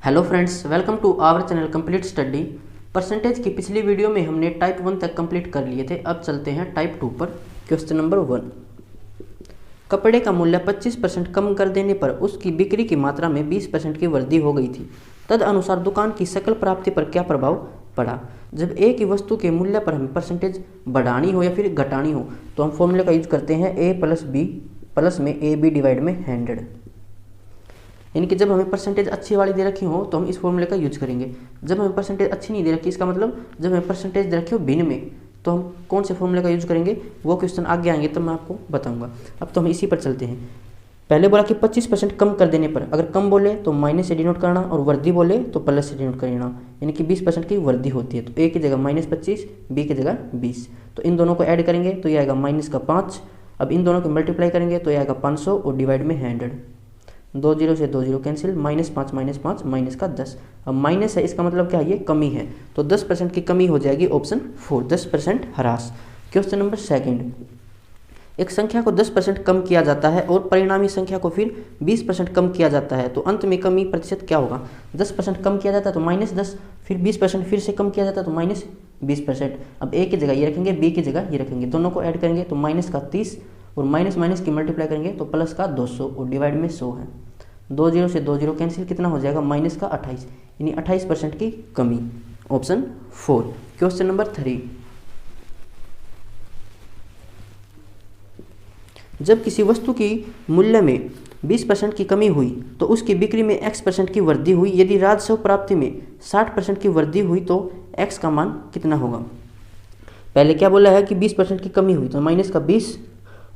Hello friends, welcome to our channel complete study. Percentage की पिछली video में हमने टाइप 1 तक कंप्लीट कर लिए थे। अब चलते हैं टाइप 2 पर। क्वेश्चन नंबर 1, कपड़े का मूल्य 25% कम कर देने पर उसकी बिक्री की मात्रा में 20% की वृद्धि हो गई थी। तदनुसार दुकान की सकल प्राप्ति पर क्या प्रभाव पड़ा। जब एक ही वस्तु के मूल्य पर हमें परसेंटेज बढ़ानी हो या फिर घटानी हो तो हम फॉर्मूले का यूज करते हैं a प्लस बी प्लस में ए बी डिवाइड में 100। यानी कि जब हमें परसेंटेज अच्छी वाली दे रखी हो तो हम इस फॉर्मूले का यूज करेंगे। जब हमें परसेंटेज अच्छी नहीं दे रखी, इसका मतलब जब हमें परसेंटेज दे रखी हो भिन्न में, तो हम कौन से फॉर्मूले का यूज करेंगे वो क्वेश्चन आगे आएंगे तब मैं आपको बताऊंगा। अब तो हम इसी पर चलते हैं। पहले बोला कि 25% कम कर देने पर, अगर कम बोले तो माइनस से डिनोट करना और वृद्धि बोले तो प्लस से डिनोट करना। यानी कि 20% की वृद्धि होती है तो ए की जगह -25, बी की जगह 20। तो इन दोनों को ऐड करेंगे तो ये आएगा -5। अब इन दोनों को मल्टीप्लाई करेंगे तो ये आएगा 500 और डिवाइड में 100। 2 0 से 2 0 कैंसिल, -5 माइनस का 10। अब माइनस है, इसका मतलब क्या है, ये कमी है। तो 10% की कमी हो जाएगी ऑप्शन 4, 10% ह्रास। क्वेश्चन नंबर 2, एक संख्या को 10% कम किया जाता है और परिणामी संख्या को फिर 20% कम किया जाता है तो अंत में कमी प्रतिशत क्या होगा। 10% कम किया जाता है तो -10, फिर 20% फिर से कम किया जाता है तो -20%। अब ए की जगह ये रखेंगे, बी की जगह ये रखेंगे, दोनों को ऐड करेंगे तो माइनस का 30 और माइनस माइनस की मल्टीप्लाई करेंगे तो प्लस का 200 और डिवाइड में 100 है। 2 0 से 2 0 कैंसिल, कितना हो जाएगा माइनस का 28, यानी 28% की कमी, ऑप्शन 4। क्वेश्चन नंबर 3, जब किसी वस्तु की मूल्य में 20% की कमी हुई तो उसकी बिक्री में x% की वृद्धि हुई। यदि राजस्व प्राप्ति में 60% की वृद्धि हुई तो x का मान कितना होगा। पहले क्या बोला है कि 20% की कमी हुई तो माइनस का 20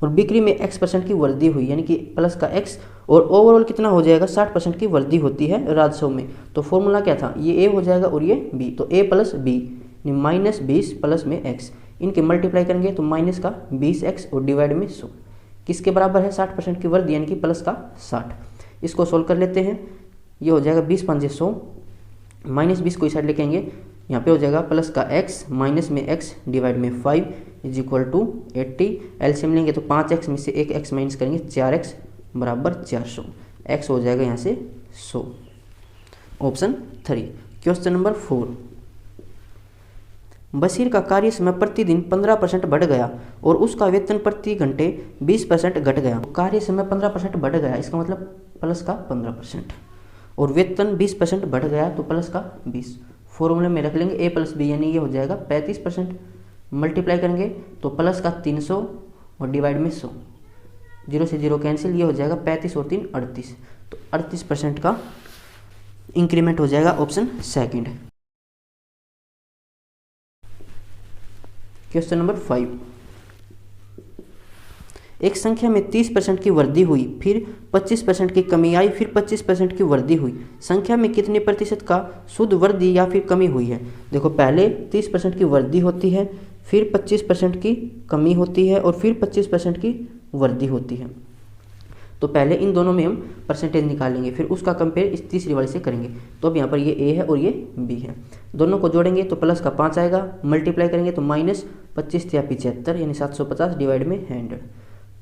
और बिक्री में x% की वृद्धि हुई यानी कि प्लस का x, और ओवरऑल कितना हो जाएगा 60% की वृद्धि होती है राजस्व में। तो फॉर्मूला क्या था, ये a हो जाएगा और ये b, तो a प्लस b -20 प्लस में x, इनके मल्टीप्लाई करेंगे तो माइनस का 20x और डिवाइड में 100 किसके बराबर है 60% की वृद्धि यानी कि प्लस का 60। इसको सोल्व कर लेते हैं। ये हो जाएगा 20 5 100, -20 को इस साइड लेके आएंगे, यहाँ पे हो जाएगा प्लस का x माइनस में x डिवाइड में 5 इज इक्वल टू 80। एलसीएम लेंगे तो 5x में से एक x माइनस करेंगे 4x बराबर 400, x हो जाएगा यहाँ से 100, ऑप्शन 3। क्वेश्चन नंबर 4, बशीर का कार्य समय प्रतिदिन 15% बढ़ गया और उसका वेतन प्रति घंटे 20% घट गया। कार्य समय 15% बढ़ गया, इसका मतलब प्लस का 15%, और वेतन 20% बढ़ गया तो प्लस का 20। फॉर्मूले में रख लेंगे a प्लस बी, यानी ये हो जाएगा 35%। मल्टीप्लाई करेंगे तो प्लस का 300 और डिवाइड में 100, 0 से 0 कैंसिल, ये हो जाएगा 35 और 3 38, तो 38% का इंक्रीमेंट हो जाएगा, ऑप्शन 2। क्वेश्चन नंबर 5, एक संख्या में 30% की वृद्धि हुई, फिर 25% की कमी आई, फिर 25% की वृद्धि हुई। संख्या में कितने प्रतिशत का शुद्ध वृद्धि या फिर कमी हुई है। देखो पहले 30% की वृद्धि होती है, फिर 25% की कमी होती है और फिर 25% की वृद्धि होती है। तो पहले इन दोनों में हम परसेंटेज निकालेंगे, फिर उसका कंपेयर इस तीसरी वाले से करेंगे। तो अब यहाँ पर ये a है और ये b है, दोनों को जोड़ेंगे तो प्लस का 5 आएगा, मल्टीप्लाई करेंगे तो -25 या 75 यानी 750 डिवाइड में 100।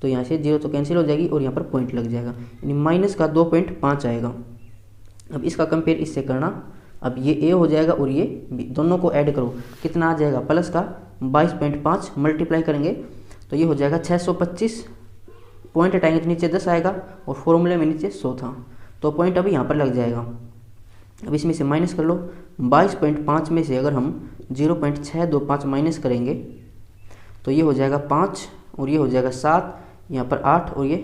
तो यहाँ से 0 तो कैंसिल हो जाएगी और यहाँ पर पॉइंट लग जाएगा, यानी माइनस का 2.5 आएगा। अब इसका कंपेयर इससे करना, अब ये a हो जाएगा और ये b, दोनों को ऐड करो कितना आ जाएगा प्लस का 22.5, मल्टीप्लाई करेंगे तो ये हो जाएगा 625, पॉइंट हटाएंगे तो नीचे 10 आएगा और फॉर्मूले में नीचे 100 था, तो पॉइंट अभी यहाँ पर लग जाएगा। अब इसमें से माइनस कर लो, 22.5 में से अगर हम 0.625 माइनस करेंगे तो ये हो जाएगा 5 और ये हो जाएगा 7, यहाँ पर 8 और ये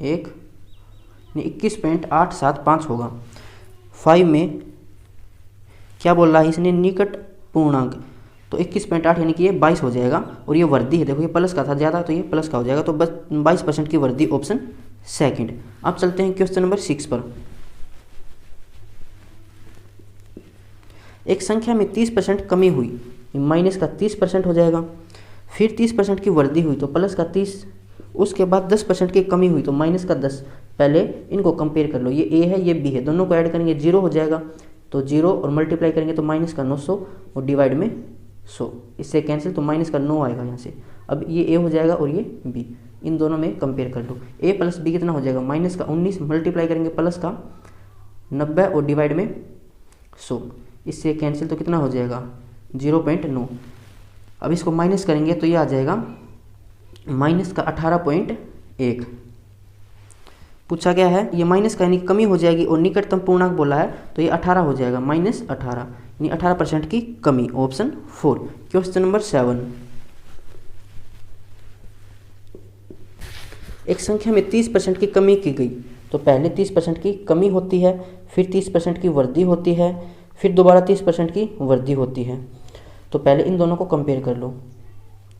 1, 21.875 होगा। 5 में क्या बोल रहा है इसने, निकट पूर्णांक, तो 21.8 यानी कि ये 22 हो जाएगा और ये वृद्धि है। देखो ये प्लस का था ज़्यादा तो ये प्लस का हो जाएगा, तो बस 22% की वृद्धि, ऑप्शन 2। अब चलते हैं क्वेश्चन नंबर 6 पर। एक संख्या में 30% कमी हुई, माइनस का 30% हो जाएगा, फिर 30% की वृद्धि हुई तो प्लस का 30, उसके बाद 10% की कमी हुई तो माइनस का 10। पहले इनको कंपेयर कर लो, ये a है ये b है, दोनों को ऐड करेंगे 0 हो जाएगा, तो 0 और मल्टीप्लाई करेंगे तो माइनस का 900 और डिवाइड में 100, इससे कैंसिल तो माइनस का 9 आएगा यहाँ से। अब ये a हो जाएगा और ये b, इन दोनों में कंपेयर कर लो, a प्लस b कितना हो जाएगा माइनस का 19, मल्टीप्लाई करेंगे प्लस का 90 और डिवाइड में 100, इससे कैंसिल तो कितना हो जाएगा 0.9। अब इसको माइनस करेंगे तो ये आ जाएगा माइनस का 18.1। पूछा गया है ये माइनस का यानी कमी हो जाएगी और निकटतम पूर्णांक बोला है तो ये 18 हो जाएगा, -18 यानी 18% की कमी। ऑप्शन 4। Question number 7। एक संख्या में 30% की कमी की गई तो पहले 30% की कमी होती है, फिर 30% की वृद्धि होती है, फिर दोबारा 30% की वृद्धि होती है। तो पहले इन दोनों को कंपेयर कर लो।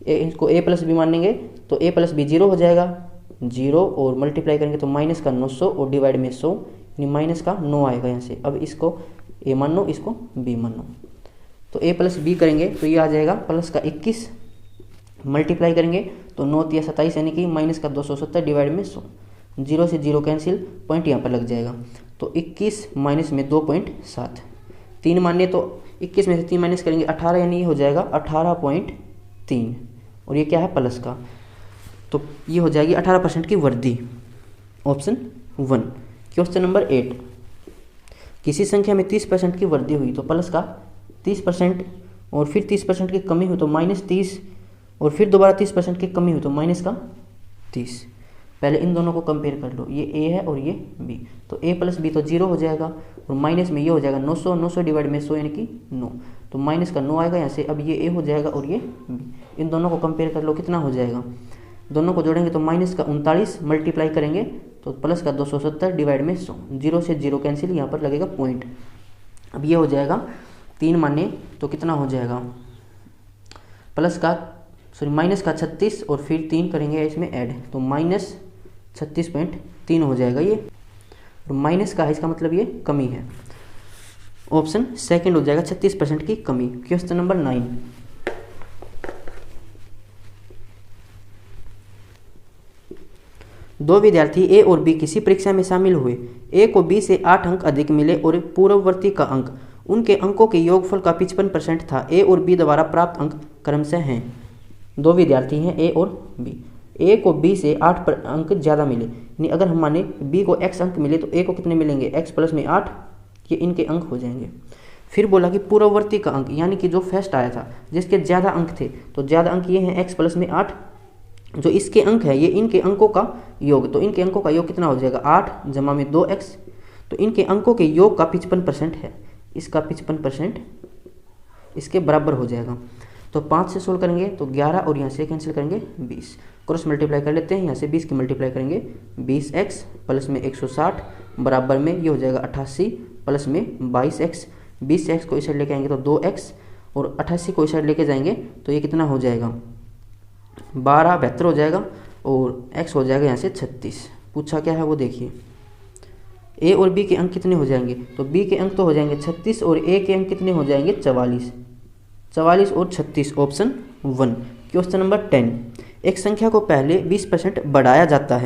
इसको a प्लस बी मानेंगे तो a प्लस बी 0 हो जाएगा, 0 और मल्टीप्लाई करेंगे तो माइनस का 900 और डिवाइड में 100 यानी माइनस का 9 आएगा यहाँ से। अब इसको a मान लो, इसको b मान लो। तो a प्लस बी करेंगे तो ये आ जाएगा प्लस का 21, मल्टीप्लाई करेंगे तो 9 × 27 यानी कि माइनस का 270 डिवाइड में 100। 0 से 0 कैंसिल, पॉइंट यहाँ पर लग जाएगा तो 21 माइनस में 2.7। 3 माने तो 21 में से 3 माइनस करेंगे 18 यानी ये हो जाएगा 18.3 और ये क्या है प्लस का, तो ये हो जाएगी 18% की वृद्धि। ऑप्शन 1। Question number 8। किसी संख्या में 30% की वृद्धि हुई तो प्लस का 30% और फिर 30% की कमी हुई तो -30 और फिर दोबारा 30% की कमी हुई तो माइनस का 30। पहले इन दोनों को कंपेयर कर लो, ये a है और ये b। तो a प्लस बी तो 0 हो जाएगा और माइनस में ये हो जाएगा 900 डिवाइड में 100 यानी कि 9, तो माइनस का 9 आएगा यहाँ से। अब ये a हो जाएगा और ये b। इन दोनों को कंपेयर कर लो, कितना हो जाएगा, दोनों को जोड़ेंगे तो माइनस का 39, मल्टीप्लाई करेंगे तो प्लस का 270 डिवाइड में 100। 0 से 0 कैंसिल, यहाँ पर लगेगा पॉइंट। अब ये हो जाएगा 3 माने तो कितना हो जाएगा माइनस का 36 और फिर 3 करेंगे इसमें ऐड तो -36.3 हो जाएगा ये, और माइनस का है इसका मतलब ये कमी है। ऑप्शन 2 हो जाएगा 36% की कमी। Question number 9। दो विद्यार्थी ए और बी किसी परीक्षा में शामिल हुए। ए को बी से 8 अंक अधिक मिले और पूर्ववर्ती का अंक उनके अंकों के योगफल का 55% था। ए और बी द्वारा प्राप्त अंक क्रमशः हैं। दो विद्यार्थी हैं ए और बी। ए को बी से 8 अंक ज़्यादा मिले, यानी अगर हम माने बी को x अंक मिले तो ए को कितने मिलेंगे, x प्लस में 8, ये इनके अंक हो जाएंगे। फिर बोला कि पूर्ववर्ती का अंक यानी कि जो फर्स्ट आया था जिसके ज़्यादा अंक थे, तो ज़्यादा अंक ये हैं x प्लस में 8, जो इसके अंक है ये इनके अंकों का योग, तो इनके अंकों का योग कितना हो जाएगा 8 जमा में 2x, तो इनके अंकों के योग का 55% है, इसका 55% इसके बराबर हो जाएगा। तो 5 से सोल्व करेंगे तो 11 और यहाँ से कैंसिल करेंगे 20, क्रॉस मल्टीप्लाई कर लेते हैं, यहाँ से 20 की मल्टीप्लाई करेंगे 20x प्लस में 160 बराबर में ये हो जाएगा 88 प्लस में 22x। 20x को इस साइड लेके आएंगे तो 2x और 88 को इस साइड लेके जाएंगे तो ये कितना हो जाएगा 12 72 हो जाएगा और x हो जाएगा यहाँ से 36। पूछा क्या है वो देखिए। a और b के अंक कितने हो जाएंगे, तो b के अंक तो हो जाएंगे 36 और a के अंक कितने हो जाएंगे 44 और 36। ऑप्शन 1। Question number 10। एक संख्या को पहले 20% बढ़ाया जाता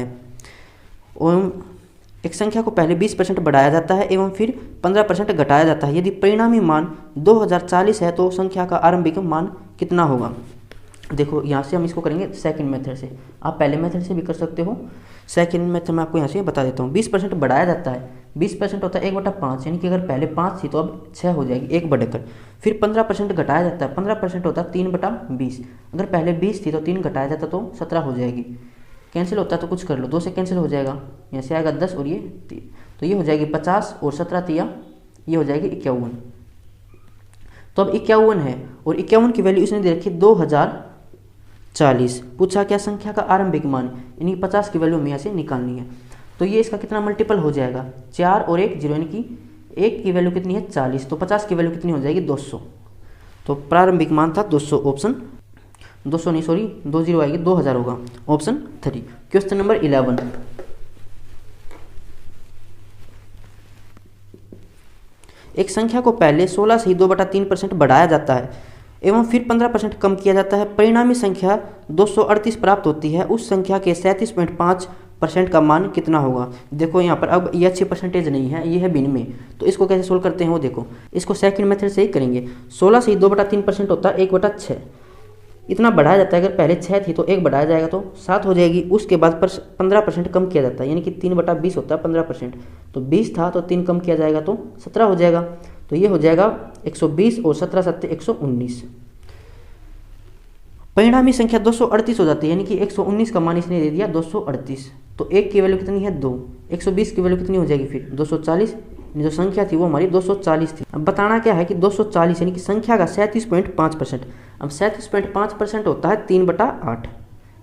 है एवं फिर 15% घटाया जाता है। यदि परिणामी मान 2040 है तो संख्या का आरंभिक मान कितना होगा। देखो यहाँ से हम इसको करेंगे सेकंड मेथड से, आप पहले मेथड से भी कर सकते हो। सेकंड मेथड में आपको यहाँ से बता देता हूँ। 20% बढ़ाया जाता है, 20% होता है 1/5, यानी कि अगर पहले 5 थी तो अब 6 हो जाएगी 1 बढ़कर। फिर 15% घटाया जाता है, 15% होता है 3/20, अगर पहले 20 थी तो 3 घटाया जाता तो 17 हो जाएगी। कैंसिल होता है तो कुछ कर लो, 2 से कैंसिल हो जाएगा, यहाँ से आएगा 10 और ये 3, तो ये हो जाएगी 50 और 17 तिया ये हो जाएगी 51। तो अब 51 है और 51 की वैल्यू इसने दे रखी 2040। पूछा क्या संख्या का आरंभिक मान, यानी 50 की वैल्यू हमें यहाँ से निकालनी है। तो ये इसका कितना मल्टीपल हो जाएगा 4 और 1 0, यानी कि 1 की वैल्यू कितनी है 40, तो 50 की वैल्यू कितनी हो जाएगी 200। तो प्रारंभिक मान था 200। ऑप्शन 200 नहीं सॉरी 20 आएगी 2000 होगा। ऑप्शन 3। Question number 11। एक संख्या को पहले 16 से ही 2/3% बढ़ाया जाता है एवं फिर 15% कम किया जाता है। परिणामी संख्या 238 प्राप्त होती है। उस संख्या के 37.5% का मान कितना होगा। देखो यहाँ पर अब ये अच्छी परसेंटेज नहीं है, ये है भिन्न में, तो इसको कैसे सोल्व करते हैं वो देखो। इसको सेकंड मेथड से ही करेंगे। 16 से ही 2/3% होता है 1/6, इतना बढ़ाया जाता है। अगर पहले 6 थी तो 1 बढ़ाया जाएगा तो 7 हो जाएगी। उसके बाद 15% कम किया जाता है, यानी कि 3/20 होता है 15%, तो 20 था तो 3 कम किया जाएगा तो 17 हो जाएगा। तो ये हो जाएगा 120 और 17 सत्ते 119। परिणामी संख्या 238 हो जाती है, यानी कि 119 का मान इसने दे दिया 238। तो 1 की वैल्यू कितनी है 2, 120 की वैल्यू कितनी हो जाएगी फिर 240, जो संख्या थी वो हमारी 240 थी। अब बताना क्या है कि 240 यानी कि संख्या का 37.5%। अब 37.5% होता है 3/8।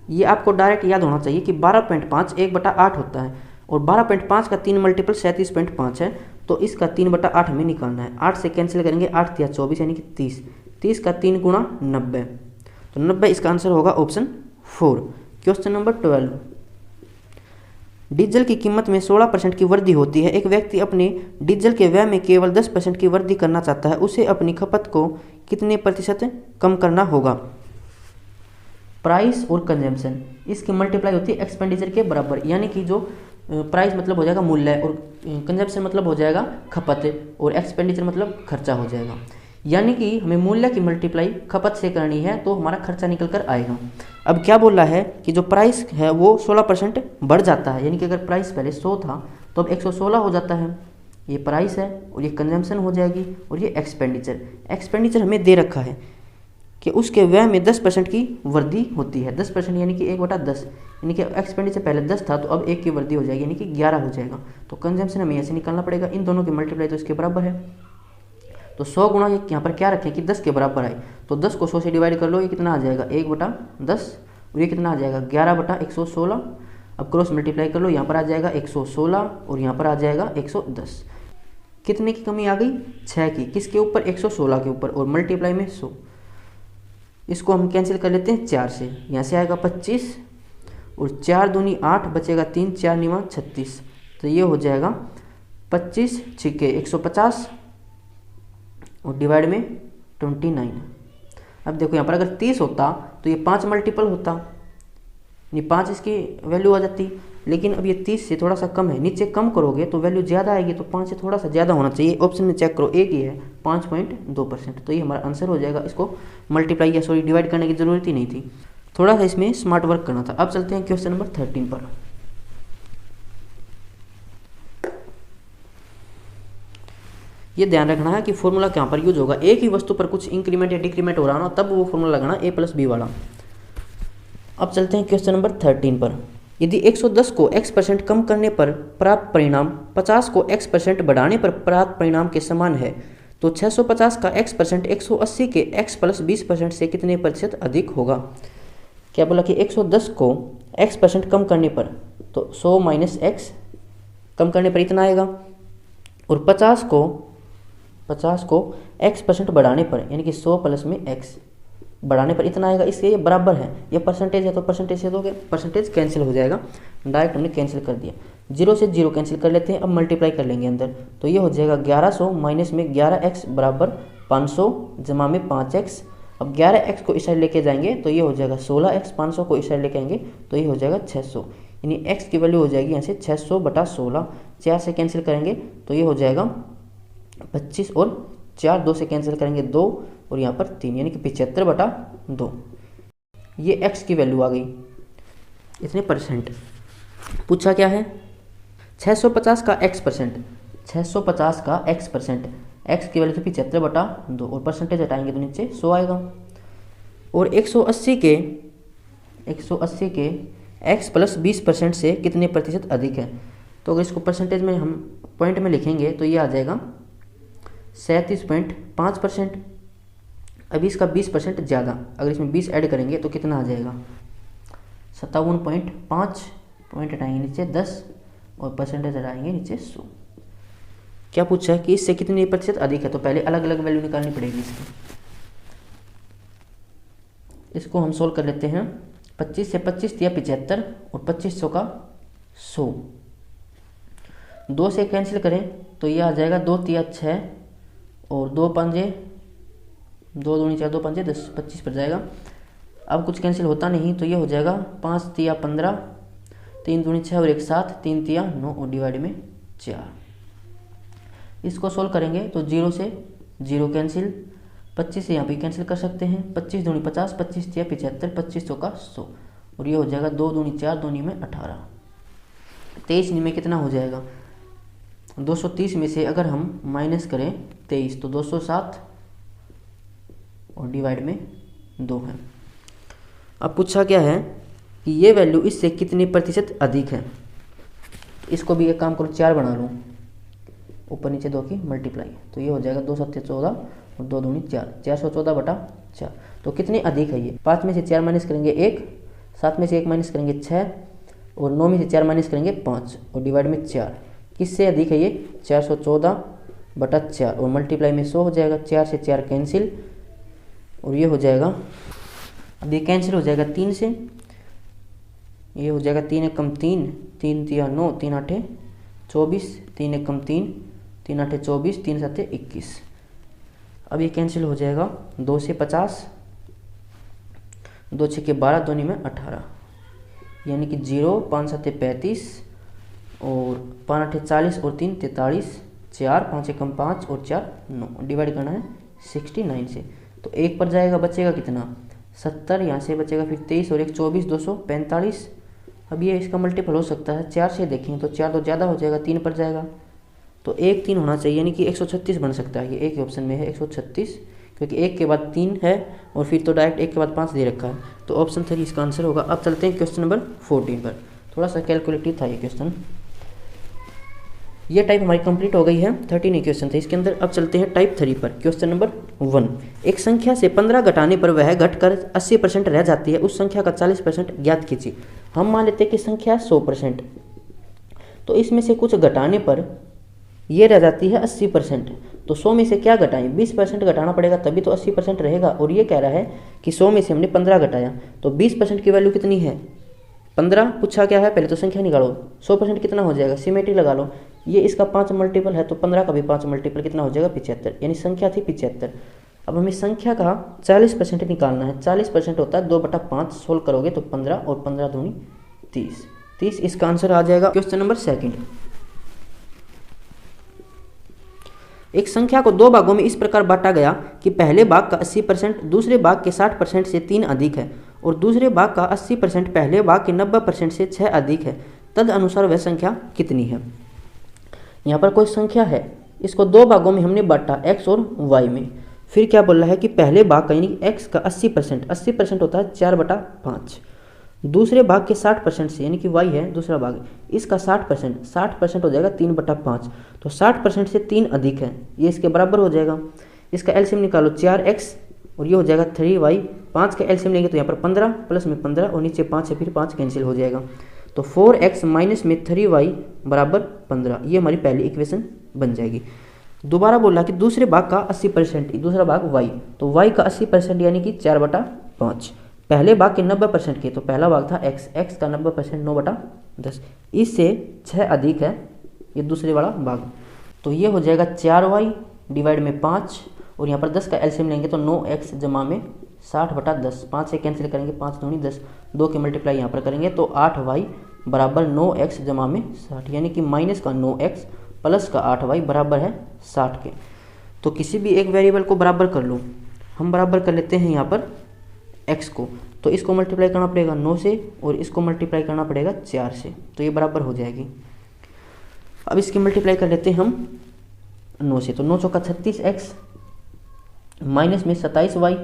ये आपको डायरेक्ट याद होना चाहिए कि 12.5 1/8 होता है, और 12.5 का 3 मल्टीपल 37.5 है, तो इसका 3/8 हमें निकालना है। 8 से कैंसिल करेंगे, 8 या 24 यानी कि 30, 30 का 3 गुणा 90, तो 90 इसका आंसर होगा ऑप्शन 4। क्वेश्चन नंबर 12, डीजल की कीमत में 16% की वृद्धि होती है। एक व्यक्ति अपने डीजल के व्यय में केवल 10% की वृद्धि करना चाहता है, उसे अपनी खपत को कितने प्रतिशत कम करना होगा। प्राइस और कंजम्पशन, इसकी मल्टीप्लाई होती है एक्सपेंडिचर के बराबर, यानी कि जो प्राइस मतलब हो जाएगा मूल्य, और कंजम्पशन मतलब हो जाएगा खपत, और एक्सपेंडिचर मतलब खर्चा हो जाएगा। यानी कि हमें मूल्य की मल्टीप्लाई खपत से करनी है, तो हमारा खर्चा निकल कर आएगा। अब क्या बोल रहा है कि जो प्राइस है वो 16% बढ़ जाता है, यानी कि अगर प्राइस पहले 100 था तो अब 116 हो जाता है। ये प्राइस है और ये कंजम्पशन हो जाएगी, और ये एक्सपेंडिचर। एक्सपेंडिचर हमें दे रखा है कि उसके व्यय में 10% की वृद्धि होती है। 10% यानी कि 1/10, यानी कि एक्सपेंडिचर पहले 10 था तो अब 1 की वृद्धि हो जाएगी, यानी कि 11 हो जाएगा। तो कंजम्पशन हमें ऐसे निकालना पड़ेगा, इन दोनों की मल्टीप्लाई तो इसके बराबर है। तो 100 गुणा यहाँ पर क्या रखें कि 10 के बराबर आए, तो 10 को 100 से डिवाइड कर लो, ये कितना आ जाएगा 1/10, और ये कितना आ जाएगा 11/116। अब क्रॉस मल्टीप्लाई कर लो, यहाँ पर आ जाएगा 116 और यहाँ पर आ जाएगा 110। कितने की कमी आ गई 6 की, किसके ऊपर 116 के ऊपर, और मल्टीप्लाई में 100। इसको हम कैंसिल कर लेते हैं 4 से, यहाँ से आएगा 25 और 4 दूनी 8, बचेगा 3, 4 निमा 36, तो ये हो जाएगा 25 छिके 150 और डिवाइड में 29। अब देखो यहाँ पर अगर 30 होता तो ये 5 मल्टीपल होता, ये 5 इसकी वैल्यू आ जाती, लेकिन अब ये 30 से थोड़ा सा कम है, नीचे कम करोगे तो वैल्यू ज़्यादा आएगी, तो 5 से थोड़ा सा ज़्यादा होना चाहिए। ऑप्शन में चेक करो, एक ही है 5.2%, तो ये हमारा आंसर हो जाएगा। इसको मल्टीप्लाई या सॉरी डिवाइड करने की ज़रूरत ही नहीं थी, थोड़ा सा इसमें स्मार्ट वर्क करना था। अब चलते हैं क्वेश्चन नंबर 13 पर। ये ध्यान रखना है कि फॉर्मूला कहाँ पर यूज होगा, एक ही वस्तु पर कुछ इंक्रीमेंट या डिक्रीमेंट हो रहा ना, तब वो फॉर्मूला लगाना a+b वाला। अब चलते हैं क्वेश्चन नंबर 13 पर। यदि 110 को x% कम करने पर प्राप्त परिणाम 50 को x% बढ़ाने पर प्राप्त परिणाम के समान है, तो 650 का x% 180 के x + 20% से कितने प्रतिशत अधिक होगा। क्या बोला कि 110 को x% कम करने पर, तो 100 - x कम करने पर इतना आएगा, और 50 को x% बढ़ाने पर, यानी कि 100 + में x बढ़ाने पर इतना आएगा। इसके ये बराबर है, ये परसेंटेज है तो परसेंटेज से दोगे, परसेंटेज कैंसिल हो जाएगा, डायरेक्ट हमने कैंसिल कर दिया। 0 से 0 कैंसिल कर लेते हैं, अब मल्टीप्लाई कर लेंगे अंदर, तो ये हो जाएगा 1100 माइनस में 11x बराबर 500 जमा में 5x। अब 11x को इस साइड लेके जाएंगे तो ये हो जाएगा 16x, 500 को इस साइड लेके आएंगे तो ये हो जाएगा 600, यानी x की वैल्यू हो जाएगी यहाँ से 600/16। 4 से कैंसिल करेंगे तो ये हो जाएगा 25, और 4 2 से कैंसिल करेंगे 2, और यहाँ पर 3, यानी कि 75/2। ये x की वैल्यू आ गई, इतने परसेंट पूछा क्या है 650 का x%, 650 का x%, x की वैल्यू तो 75/2, और परसेंटेज हटाएंगे तो नीचे 100 आएगा। और 180 के x + 20% से कितने प्रतिशत अधिक है, तो अगर इसको परसेंटेज में हम पॉइंट में लिखेंगे तो ये आ जाएगा 37.5%। अभी इसका 20% ज़्यादा, अगर इसमें 20 ऐड करेंगे तो कितना आ जाएगा 57.5, पॉइंट हटाएंगे नीचे 10, और परसेंटेज हटाएंगे नीचे 100। क्या पूछा है कि इससे कितने प्रतिशत अधिक है, तो पहले अलग अलग वैल्यू निकालनी पड़ेगी इसकी। इसको हम सोल्व कर लेते हैं। 25 से 25 दिया 75, और 2500 का 100। 2 से कैंसिल करें तो ये आ जाएगा 2 तिया 6, और 2 पंजे 2 दूनी 4, 2 पंजे 10, 25 पर जाएगा। अब कुछ कैंसिल होता नहीं तो ये हो जाएगा 5 तिया 15, 3 दूनी 6 और 1 7, 3 तिया 9, और डिवाइड में 4। इसको सोल्व करेंगे तो 0 से 0 कैंसिल, 25 से यहाँ पे कैंसिल कर सकते हैं, 25 दूनी 50, 25 तिया 75, 2500 का 100, और ये हो जाएगा 2 दूनी 4, 2 में 18, 23 में कितना हो जाएगा 230 में से अगर हम माइनस करें 23 तो 207 और डिवाइड में 2 है। अब पूछा क्या है कि ये वैल्यू इससे कितने प्रतिशत अधिक है। इसको भी एक काम करो 4 बना लूँ, ऊपर नीचे 2 की मल्टीप्लाई, तो ये हो जाएगा 2 7 14 और 2 दूनी 4, 414/4। तो कितने अधिक है ये, 5 में से 4 माइनस करेंगे 1, 7 में से 1 माइनस करेंगे 6 और 9 में से 4 माइनस करेंगे 5 और डिवाइड में 4। किससे अधिक है ये, 414/4 और मल्टीप्लाई में 100 हो जाएगा। 4 से 4 कैंसिल और ये हो जाएगा, अब ये कैंसिल हो जाएगा 3 से, ये हो जाएगा 3 एकम 3, 3 तिया 9, 3 आठे 24, 3 एकम 3, 3 आठे 24, 3 साते 21। अब ये कैंसिल हो जाएगा, 2 से 50, 2 छक्के 12, 2 में 18, यानी कि 0, 5 साते 35 और 5 आठे 40 और 3 43, 4 5 एकम 5 और 4 9, डिवाइड करना है 69 से। तो 1 पर जाएगा, बचेगा कितना 70, यहाँ से बचेगा फिर 23 और 1 24, 245। अब ये इसका मल्टीपल हो सकता है 4 से, देखें तो 4 तो ज़्यादा हो जाएगा, 3 पर जाएगा तो 1 3 होना चाहिए, यानी कि 136 बन सकता है। ये एक ही ऑप्शन में है 136, क्योंकि 1 के बाद 3 है और फिर तो डायरेक्ट 1 के बाद 5 दे रखा है, तो ऑप्शन 3 इसका आंसर होगा। अब चलते हैं क्वेश्चन नंबर 14 पर। थोड़ा सा कैलकुलेटिव था ये क्वेश्चन। ये टाइप हमारी कंप्लीट हो गई है, 13 क्वेश्चन थे इसके अंदर। अब चलते हैं टाइप 3 पर। क्वेश्चन नंबर 1, एक संख्या से 15 घटाने पर वह घटकर 80% रह जाती है, उस संख्या का 40% ज्ञात कीजिए। हम मान लेते हैं कि संख्या 100%, तो इसमें से कुछ घटाने पर ये रह जाती है 80%। तो 100 में से क्या घटाएं, 20% घटाना पड़ेगा तभी तो 80% रहेगा। और ये कह रहा है कि 100 में से हमने 15 घटाया, तो 20% की वैल्यू कितनी है 15। पूछा क्या है, पहले तो संख्या निकालो। 100% कितना हो जाएगा, सिमेट्री लगा लो। ये इसका 5 मल्टीपल है, तो 15 का भी 5 मल्टीपल कितना हो जाएगा 75, यानी संख्या थी 75। अब हमें संख्या का 40% निकालना है। 40% होता है 2/5, सोल्व करोगे तो 15 और 15 दूनी 30, 30 इसका आंसर आ जाएगा। क्वेश्चन नंबर 2, एक संख्या को 2 भागों में इस प्रकार बांटा गया कि पहले भाग का 80% दूसरे भाग के 60% से 3 अधिक है और दूसरे भाग का 80% पहले भाग के 90% से 6 अधिक है, तद अनुसार वह संख्या कितनी है। यहाँ पर कोई संख्या है, इसको 2 भागों में हमने बांटा, x और y में। फिर क्या बोल रहा है कि पहले भाग का यानी x का 80%, 80% होता है 4/5, दूसरे भाग के 60% से यानी कि y है दूसरा भाग, इसका 60%, 60% हो जाएगा 3/5, तो 60% से 3 अधिक है, ये इसके बराबर हो जाएगा। इसका एलसीएम निकालो 4x और ये हो जाएगा 3y। 5 का एलसीएम लेंगे तो यहाँ पर 15 प्लस में 15 और नीचे 5 है, फिर 5 कैंसिल हो जाएगा, तो 4x माइनस में 3y बराबर 15। ये हमारी पहली इक्वेशन बन जाएगी। दोबारा बोला कि दूसरे भाग का 80%, दूसरा भाग y, तो y का 80% यानी कि 4/5, पहले भाग के 90% के, तो पहला भाग था x का 90% 9/10, इससे 6 अधिक है ये दूसरे वाला भाग, तो ये हो जाएगा 4y डिवाइड में 5 और यहाँ पर 10 का एलसीएम लेंगे तो 9x जमा में 60/10, 5 से कैंसिल करेंगे, 5 दूनी 10, 2 के मल्टीप्लाई यहाँ पर करेंगे तो 8y बराबर 9x जमा में 60, यानी कि माइनस का 9x प्लस का 8y बराबर है 60 के। तो किसी भी एक वेरिएबल को बराबर कर लो, हम बराबर कर लेते हैं यहाँ पर x को, तो इसको मल्टीप्लाई करना पड़ेगा 9 से और इसको मल्टीप्लाई करना पड़ेगा 4 से, तो ये बराबर हो जाएगी। अब इसकी मल्टीप्लाई कर लेते हैं हम 9 से, तो 9 चौका 36x माइनस में 27y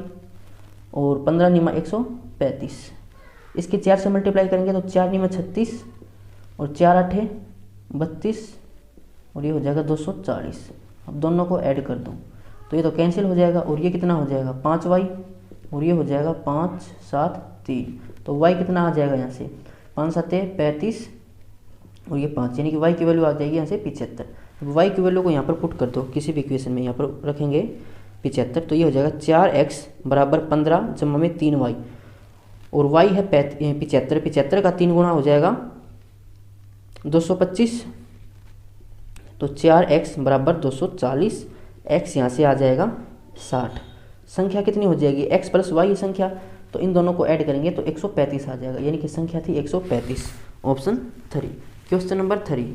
और 15 निमा 135, इसके 4 से मल्टीप्लाई करेंगे तो 4 निमा 36 और 4 आठे 32 और ये हो जाएगा 240। अब दोनों को ऐड कर दो तो ये तो कैंसिल हो जाएगा और ये कितना हो जाएगा 5y और ये हो जाएगा 5 7 3, तो y कितना आ जाएगा यहाँ से 5 7 35 और ये 5, यानी कि y की वैल्यू आ जाएगी यहाँ से 75। अब y की वैल्यू को यहाँ पर पुट कर दो किसी भी इक्वेशन में, यहाँ पर रखेंगे 75, तो ये हो जाएगा 4x बराबर 15 जमा में 3y और y है 75, 75 का 3 गुना हो जाएगा 225, तो 4x बराबर 240, x यहाँ से आ जाएगा 60। संख्या कितनी हो जाएगी x प्लस y संख्या, तो इन दोनों को ऐड करेंगे तो 135 आ जाएगा, यानी कि संख्या थी 135, ऑप्शन 3। क्वेश्चन नंबर 3,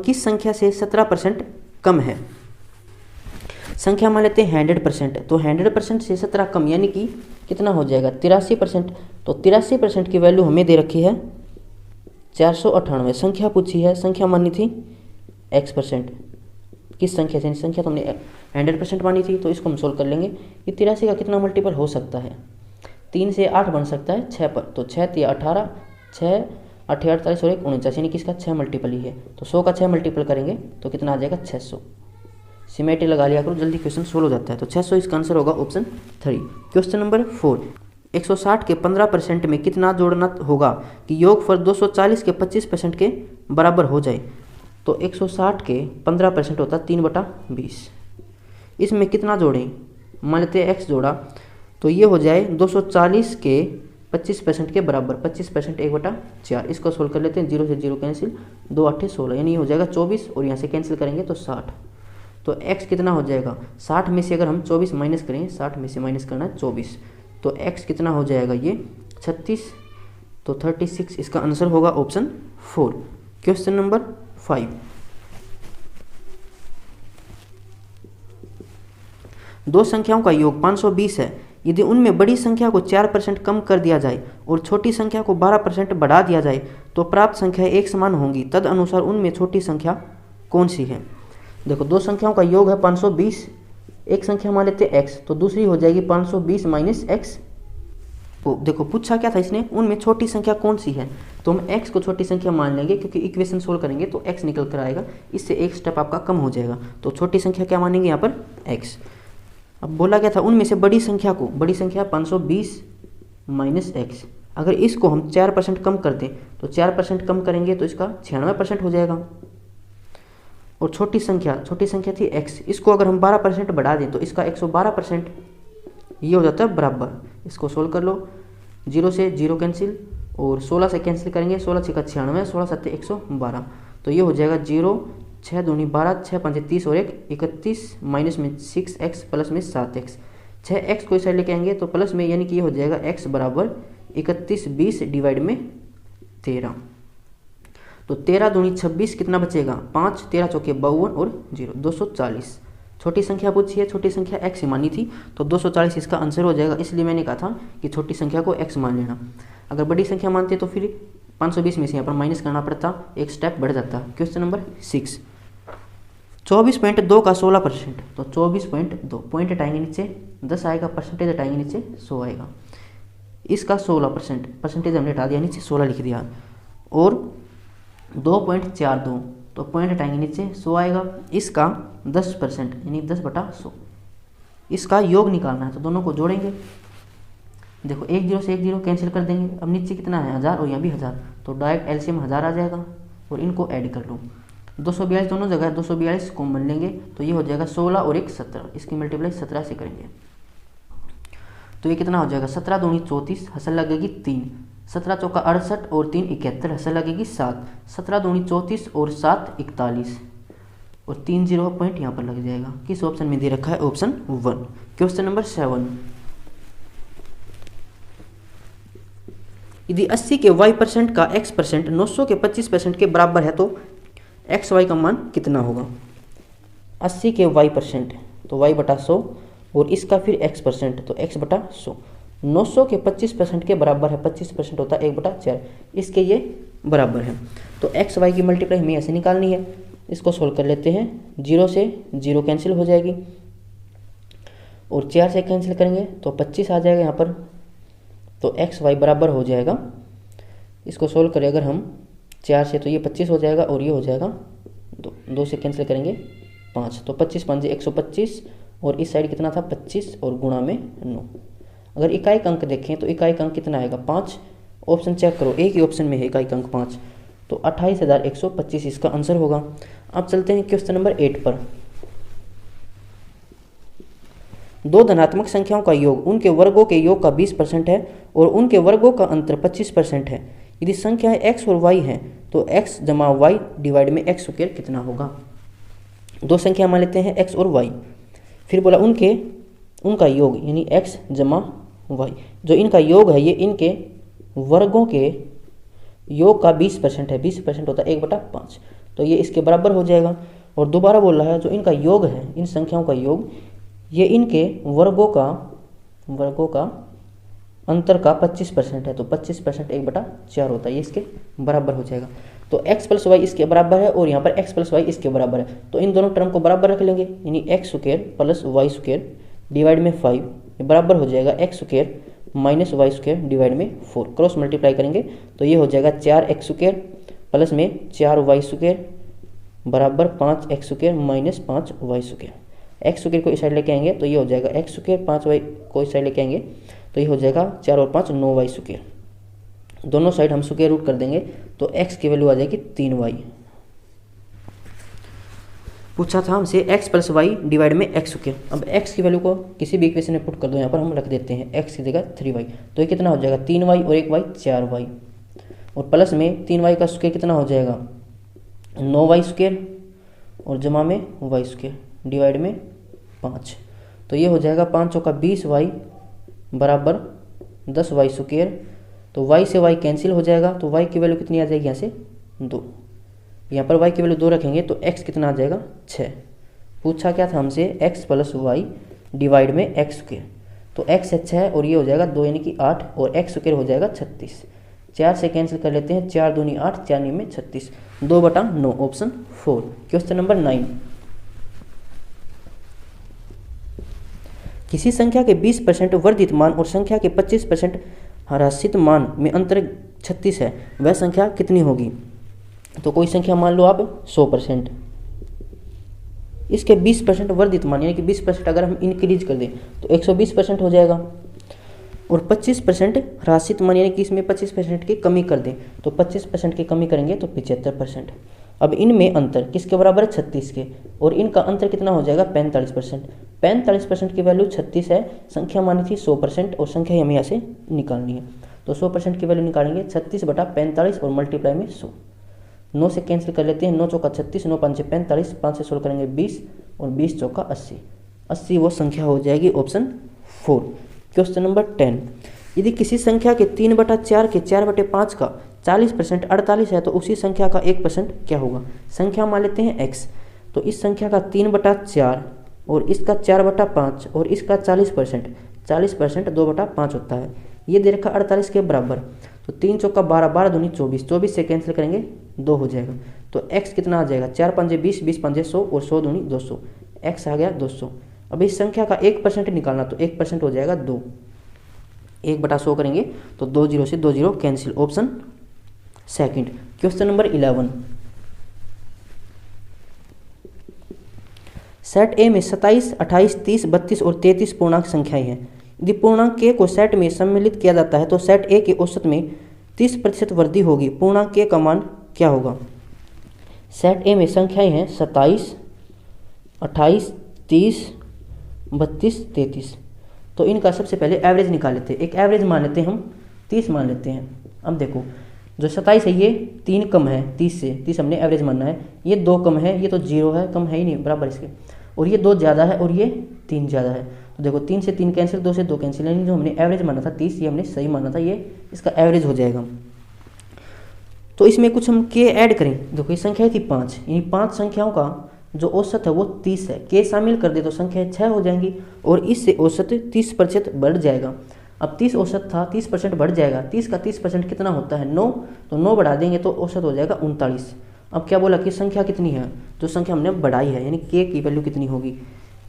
किस संख्या से 17% कम है। संख्या मान लेते हैं 100%, तो 100% से 17 कम यानी कि कितना हो जाएगा 83%। तो 83% की वैल्यू हमें दे रखी है 498। संख्या पूछी है, संख्या मानी थी x%। किस संख्या से? संख्या तो हमने 100% मानी थी, तो इसको हम सोल्व कर लेंगे। ये 83 का कितना मल्टीपल हो सकता है? 3 से 8 बन सकता है 6 पर, तो 6 3 18, 6 8 48 और 1 49, यानी कि इसका 6 मल्टीपल ही है। तो 100 का 6 मल्टीपल करेंगे तो कितना आ जाएगा 600। सिमेट्री लगा लिया करो, जल्दी क्वेश्चन सोल्व हो जाता है। तो 600 इसका आंसर होगा ऑप्शन 3। क्वेश्चन नंबर 4, 160 के 15% में कितना जोड़ना होगा कि योगफल 240 के 25% के बराबर हो जाए? तो 160 के 15% होता है 3/20। इसमें कितना जोड़ें? मान लेते हैं x जोड़ा, तो ये हो जाए 240 के 25% के बराबर। 25% 1/4। इसको सोल्व कर लेते हैं, 0 से 0 कैंसिल, 2 8 16, यानी ये हो जाएगा 24 और यहाँ से कैंसिल करेंगे तो 60। तो x कितना हो जाएगा? 60 में से अगर हम 24 माइनस करें, 60 में से माइनस करना है 24, तो x कितना हो जाएगा? ये 36, तो 36 इसका आंसर होगा ऑप्शन 4। क्वेश्चन नंबर 5, दो संख्याओं का योग 520 है। यदि उनमें बड़ी संख्या को 4% कम कर दिया जाए और छोटी संख्या को 12% बढ़ा दिया जाए तो प्राप्त संख्या एक समान होंगी। तद अनुसार उनमें छोटी संख्या कौन सी है? देखो, दो संख्याओं का योग है 520, एक संख्या मान लेते हैं x, तो दूसरी हो जाएगी 520 माइनस x। देखो पूछा क्या था इसने, उनमें छोटी संख्या कौन सी है, तो हम x को छोटी संख्या मान लेंगे क्योंकि इक्वेशन सोल्व करेंगे तो x निकल कर आएगा, इससे एक स्टेप आपका कम हो जाएगा। तो छोटी संख्या क्या मानेंगे यहाँ पर? x। अब बोला गया था उनमें से बड़ी संख्या को, बड़ी संख्या 520 माइनस x, अगर इसको हम 4% कम कर दें तो 4% कम करेंगे तो इसका 96% हो जाएगा। और छोटी संख्या थी x, इसको अगर हम 12% बढ़ा दें तो इसका 112%, ये हो जाता है बराबर। इसको सोल्व कर लो, 0 से 0 कैंसिल और 16 से कैंसिल करेंगे, 16 6 96, 16 7 112, तो ये हो जाएगा 0 6 दूनी 12, 6 5 30 और 1 31, माइनस में 6x प्लस में 7x। 6x को इस साइड लेके आएंगे तो प्लस में, यानी कि ये हो जाएगा x बराबर 31 20 डिवाइड में 13, तो 13 दूनी 26, कितना बचेगा 5, 13 चौके 52 और 0 240। छोटी संख्या पूछी है, छोटी संख्या x ही मानी थी, तो 240 इसका आंसर हो जाएगा। इसलिए मैंने कहा था कि छोटी संख्या को x मान लेना। अगर बड़ी संख्या मानते तो फिर 520 में से यहाँ पर माइनस करना पड़ता, एक स्टेप बढ़ जाता। क्वेश्चन नंबर 6, 24.2 का 16%, तो 24.2 पॉइंट हटाएंगे नीचे 10 आएगा, परसेंटेज हटाएंगे नीचे 100 आएगा। इसका 16%, परसेंटेज हमने हटा दिया, नीचे 16 लिख दिया। और 2.42, तो पॉइंट हटाएंगे नीचे 100 आएगा। इसका 10% यानी 10/100, इसका योग निकालना है, तो दोनों को जोड़ेंगे। देखो 1 0 से 1 0 कैंसिल कर देंगे। अब नीचे कितना है 1000 और यहाँ भी 1000, तो डायरेक्ट एलसीएम 1000 आ जाएगा और इनको ऐड कर लो। 242 दोनों जगह, 242 कॉमन लेंगे तो ये हो जाएगा 16 और 1 17, इसकी मल्टीप्लाई 17 से करेंगे तो ये कितना हो जाएगा 17 दूनी 34, हसल लगेगी 3, 17 चौका 68 और 3 71, हसल लगेगी 7, 17 दूनी 34 और 7 41 और 3 0 पॉइंट यहाँ पर लग जाएगा। किस ऑप्शन में दे रखा है? ऑप्शन 1। क्वेश्चन नंबर 7, यदि 80 के y% का x% 900 के 25% के बराबर है तो एक्स वाई का मान कितना होगा? 80 के y%, तो y/100 और इसका फिर x%, तो x/100। 900 के 25% के बराबर है, 25% होता है 1/4, इसके ये बराबर है। तो एक्स वाई की मल्टीप्लाई हमें ऐसे निकालनी है। इसको सोल्व कर लेते हैं, 0 से 0 कैंसिल हो जाएगी और 4 से कैंसिल करेंगे तो 25 आ जाएगा यहाँ पर, तो एक्स वाई बराबर हो जाएगा। इसको सोल्व करें अगर हम 4 से, तो ये 25 हो जाएगा और ये हो जाएगा 2 से कैंसिल करेंगे 5, तो 25 5 125 और इस साइड कितना था 25 और गुणा में 9। अगर इकाई अंक देखें तो इकाई अंक कितना आएगा 5। ऑप्शन चेक करो, एक ही ऑप्शन में है इकाई अंक 5, तो 28,125 इसका आंसर होगा। अब चलते हैं क्वेश्चन नंबर 8 पर। दो धनात्मक संख्याओं का योग उनके वर्गों के योग का 20% है और उनके वर्गों का अंतर 25% है। यदि संख्याएं x और y हैं तो x जमा y डिवाइड में x स्क्वायर कितना होगा? दो संख्या मान लेते हैं x और y, फिर बोला उनका योग यानी x जमा y, जो इनका योग है ये इनके वर्गों के योग का 20% है। 20% होता है 1/5, तो ये इसके बराबर हो जाएगा। और दोबारा बोल रहा है जो इनका योग है, इन संख्याओं का योग ये इनके वर्गों का अंतर का 25% है, तो 25% 1/4 होता है, ये इसके बराबर हो जाएगा। तो x + y इसके बराबर है और यहाँ पर x + y इसके बराबर है, तो इन दोनों टर्म को बराबर रख लेंगे, यानी x² + y² डिवाइड में 5 ये बराबर हो जाएगा x² - y² डिवाइड में 4। क्रॉस मल्टीप्लाई करेंगे तो ये हो जाएगा 4x² प्लस में 4y² बराबर 5x² - 5y²। x² को इस साइड लेके आएंगे तो ये हो जाएगा x², 5y को इस साइड लेके आएंगे तो ये हो जाएगा 4 और 5 9y²। दोनों साइड हम स्क्वायर रूट कर देंगे तो x की वैल्यू आ जाएगी 3y। पूछा था हमसे x + y डिवाइड में x²। अब x की वैल्यू को किसी भी इक्वेशन में पुट कर दो, यहाँ पर हम रख देते हैं x की जगह 3y, तो ये कितना हो जाएगा 3y और 1y 4y, और प्लस में 3y का स्क्वायर कितना हो जाएगा 9y² और जमा में y² डिवाइड में 5, तो ये हो जाएगा 5 चौका 20y बराबर 10y²। तो y से y कैंसिल हो जाएगा, तो y की वैल्यू कितनी आ जाएगी यहाँ से 2। यहाँ पर y की वैल्यू 2 रखेंगे तो x कितना आ जाएगा 6। पूछा क्या था हमसे x + y डिवाइड में x², तो x है 6 और ये हो जाएगा 2 यानी कि 8 और x² हो जाएगा 36। 4 से कैंसिल कर लेते हैं, 4 दूनी 8, 4 में 36, 2/9 ऑप्शन 4। Question number 9। किसी संख्या के 20% वर्धित मान और संख्या के 25% ह्रासित मान में अंतर 36 है, वह संख्या कितनी होगी। तो कोई संख्या मान लो आप 100%, इसके 20% वर्धित मान यानी कि 20% अगर हम इंक्रीज कर दें तो 120% हो जाएगा, और 25% ह्रासित मान यानी कि इसमें 25% की कमी कर दें तो 25% की कमी करेंगे तो 75%। अब इनमें अंतर किसके बराबर है 36 के, और इनका अंतर कितना हो जाएगा 45%। 45% की वैल्यू 36 है, संख्या मानी थी 100% और संख्या हमें यहाँ से निकालनी है, तो 100% की वैल्यू निकालेंगे 36/45 और मल्टीप्लाई में 100। 9 से कैंसिल कर लेते हैं, 9 चौका 36, 9 5 45, 5 से 16 करेंगे 20 और 20 चौका 80। 80 वो संख्या हो जाएगी ऑप्शन 4। Question number 10। यदि किसी संख्या के 3/4 के 4/5 का 40% 48 है तो उसी संख्या का 1% क्या होगा। संख्या मान लेते हैं x, तो इस संख्या का 3/4 और इसका 4/5 और इसका 40%, 40% 2/5 होता है, ये दे रखा 48 के बराबर, तो 3 चौका 12, 12 दूनी 24, 24 से कैंसिल करेंगे 2 हो जाएगा, तो x कितना आ जाएगा 4 5 20, 20 5 100 और 100 दूनी 200, x आ गया 200। अब इस संख्या का 1% निकालना, तो 1% हो जाएगा 2, 1/100 करेंगे तो 2 0 से 2 0 cancel, option second. Question number 11। Set ए में 27, 28, 30, 32 और 33 पूर्णांक संख्याएं हैं। यदि पूर्णांक के को सेट में सम्मिलित किया जाता है तो सेट ए के औसत में 30% वृद्धि होगी, पूर्णांक के का मान क्या होगा। सेट ए में संख्याएं हैं 27, 28, 30, 32, 33, तो इनका सबसे पहले एवरेज निकाल लेते हैं। एक एवरेज मान लेते हैं हम 30 मान लेते हैं। अब देखो जो 27 है ये 3 कम है 30 से, 30 हमने एवरेज मानना है, ये 2 कम है, ये तो 0 है, कम है ही नहीं बराबर इसके, और ये 2 ज़्यादा है और ये 3 ज़्यादा है, तो देखो 3 से 3 कैंसिल, 2 से 2 कैंसिल, यानी जो हमने एवरेज माना था 30 ये हमने सही माना था, ये इसका एवरेज हो जाएगा। तो इसमें कुछ हम के ऐड करें, देखो ये संख्या थी 5, यानी 5 संख्याओं का जो औसत है वो 30 है, के शामिल कर दे तो संख्या 6 हो जाएंगी और इससे औसत 30% बढ़ जाएगा। अब 30 औसत था, 30% बढ़ जाएगा, 30 का 30% कितना होता है 9, तो 9 बढ़ा देंगे तो औसत हो जाएगा 39। अब क्या बोला कि संख्या कितनी है, जो संख्या हमने बढ़ाई है यानी के की वैल्यू कितनी होगी।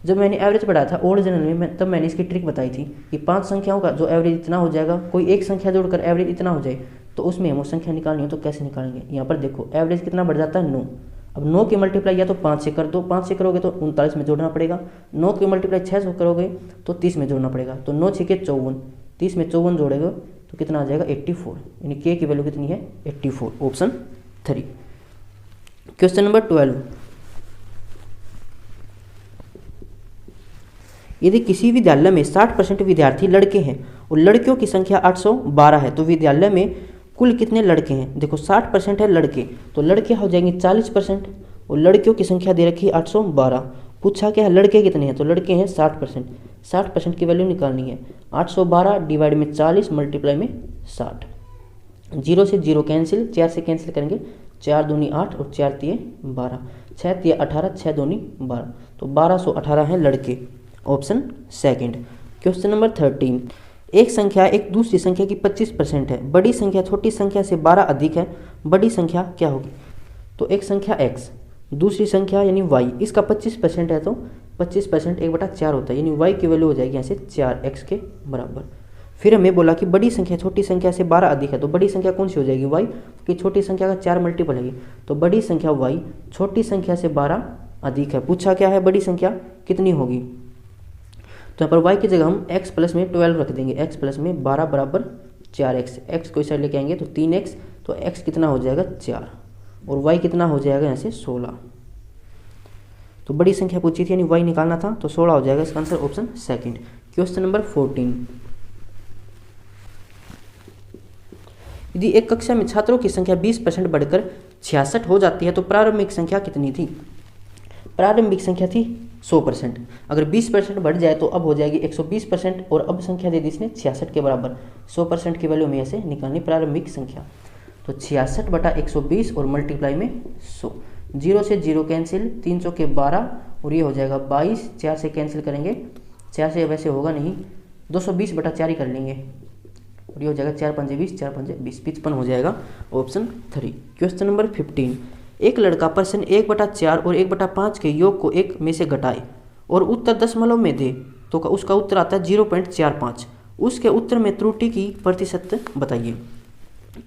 जब मैंने एवरेज बढ़ाया था ओरिजिनल में तब मैंने इसकी ट्रिक बताई थी कि 5 संख्याओं का जो एवरेज इतना हो जाएगा, कोई एक संख्या जोड़कर एवरेज इतना हो जाए तो उसमें हम वो संख्या निकालनी हो तो कैसे निकालेंगे। यहाँ पर देखो एवरेज कितना बढ़ जाता है 9, अब 9 की मल्टीप्लाई या तो 5 से कर दो, 5 से करोगे तो 39 में जोड़ना पड़ेगा, 9 की मल्टीप्लाई 6 से करोगे तो 30 में जोड़ना पड़ेगा, तो 9 6 के 54, 30 में 54 जोड़ेगा तो कितना आ जाएगा 84, यानी के की वैल्यू कितनी है 84, ऑप्शन 3। Question number 12। यदि किसी विद्यालय में 60% विद्यार्थी लड़के हैं और लड़कियों की संख्या 812 है तो विद्यालय में कुल कितने लड़के हैं। देखो 60% है लड़के, तो लड़कियां हो जाएंगी 40% और लड़कियों की संख्या दे रखी है 812। पूछा क्या है लड़के कितने हैं, तो लड़के हैं 60%, 60% की वैल्यू निकालनी है। 812 डिवाइड में 40 मल्टीप्लाई में 60, 0 से 0 कैंसिल, 4 से कैंसिल करेंगे, 4 दूनी 8 और 4 तिये 12, 6 तिये 18, 6 दूनी 12, तो 1218 हैं लड़के ऑप्शन सेकंड। क्वेश्चन नंबर 13, एक संख्या एक दूसरी संख्या की 25% है, बड़ी संख्या छोटी संख्या से 12 अधिक है, बड़ी संख्या क्या होगी? तो एक संख्या x, दूसरी संख्या यानी y, इसका 25% है तो 25% 1/4 होता है, यानी y की वैल्यू हो जाएगी यहाँ से 4x के बराबर। फिर हमें बोला कि बड़ी संख्या छोटी संख्या से 12 अधिक है, तो बड़ी संख्या कौन सी हो जाएगी? y, क्योंकि छोटी संख्या का 4 मल्टीपल है, तो बड़ी संख्या y छोटी संख्या से 12 अधिक है। पूछा क्या है? बड़ी संख्या कितनी होगी? तो यहाँ पर y की जगह हम x प्लस में 12 रख देंगे, x प्लस में 12 बराबर 4x, x को इस साइड लेके आएंगे तो 3x, तो x कितना हो जाएगा? 4, और y कितना हो जाएगा यहाँ से? 16। तो बड़ी संख्या पूछी थी यानी y निकालना था, तो 16 हो जाएगा इसका answer, option second. Question number 14, यदि एक कक्षा में छात्रों की संख्या 20% बढ़कर 66 हो जाती है तो प्रारंभिक संख्या कितनी थी? प्रारंभिक संख्या थी 100%, अगर 20% बढ़ जाए तो अब हो जाएगी 120%, और अब संख्या दे दी इसने 66 के बराबर। 100% की वैल्यू में ऐसे निकालनी प्रारंभिक संख्या, तो 66/120 और मल्टीप्लाई में 100। 0 से 0 कैंसिल, 300 के 12, और ये हो जाएगा 22, 4 से कैंसिल करेंगे, 4 से वैसे होगा नहीं, 220/4 ही कर लेंगे, और ये हो जाएगा 4 पंजे 20, 4 पंजे 20, 55 हो जाएगा, ऑप्शन 3। क्वेश्चन नंबर 15, एक लड़का प्रश्न 1/4 और 1/5 के योग को 1 में से घटाए और उत्तर दशमलव में दे तो उसका उत्तर आता है 0.45। उसके उत्तर में त्रुटि की प्रतिशत बताइए।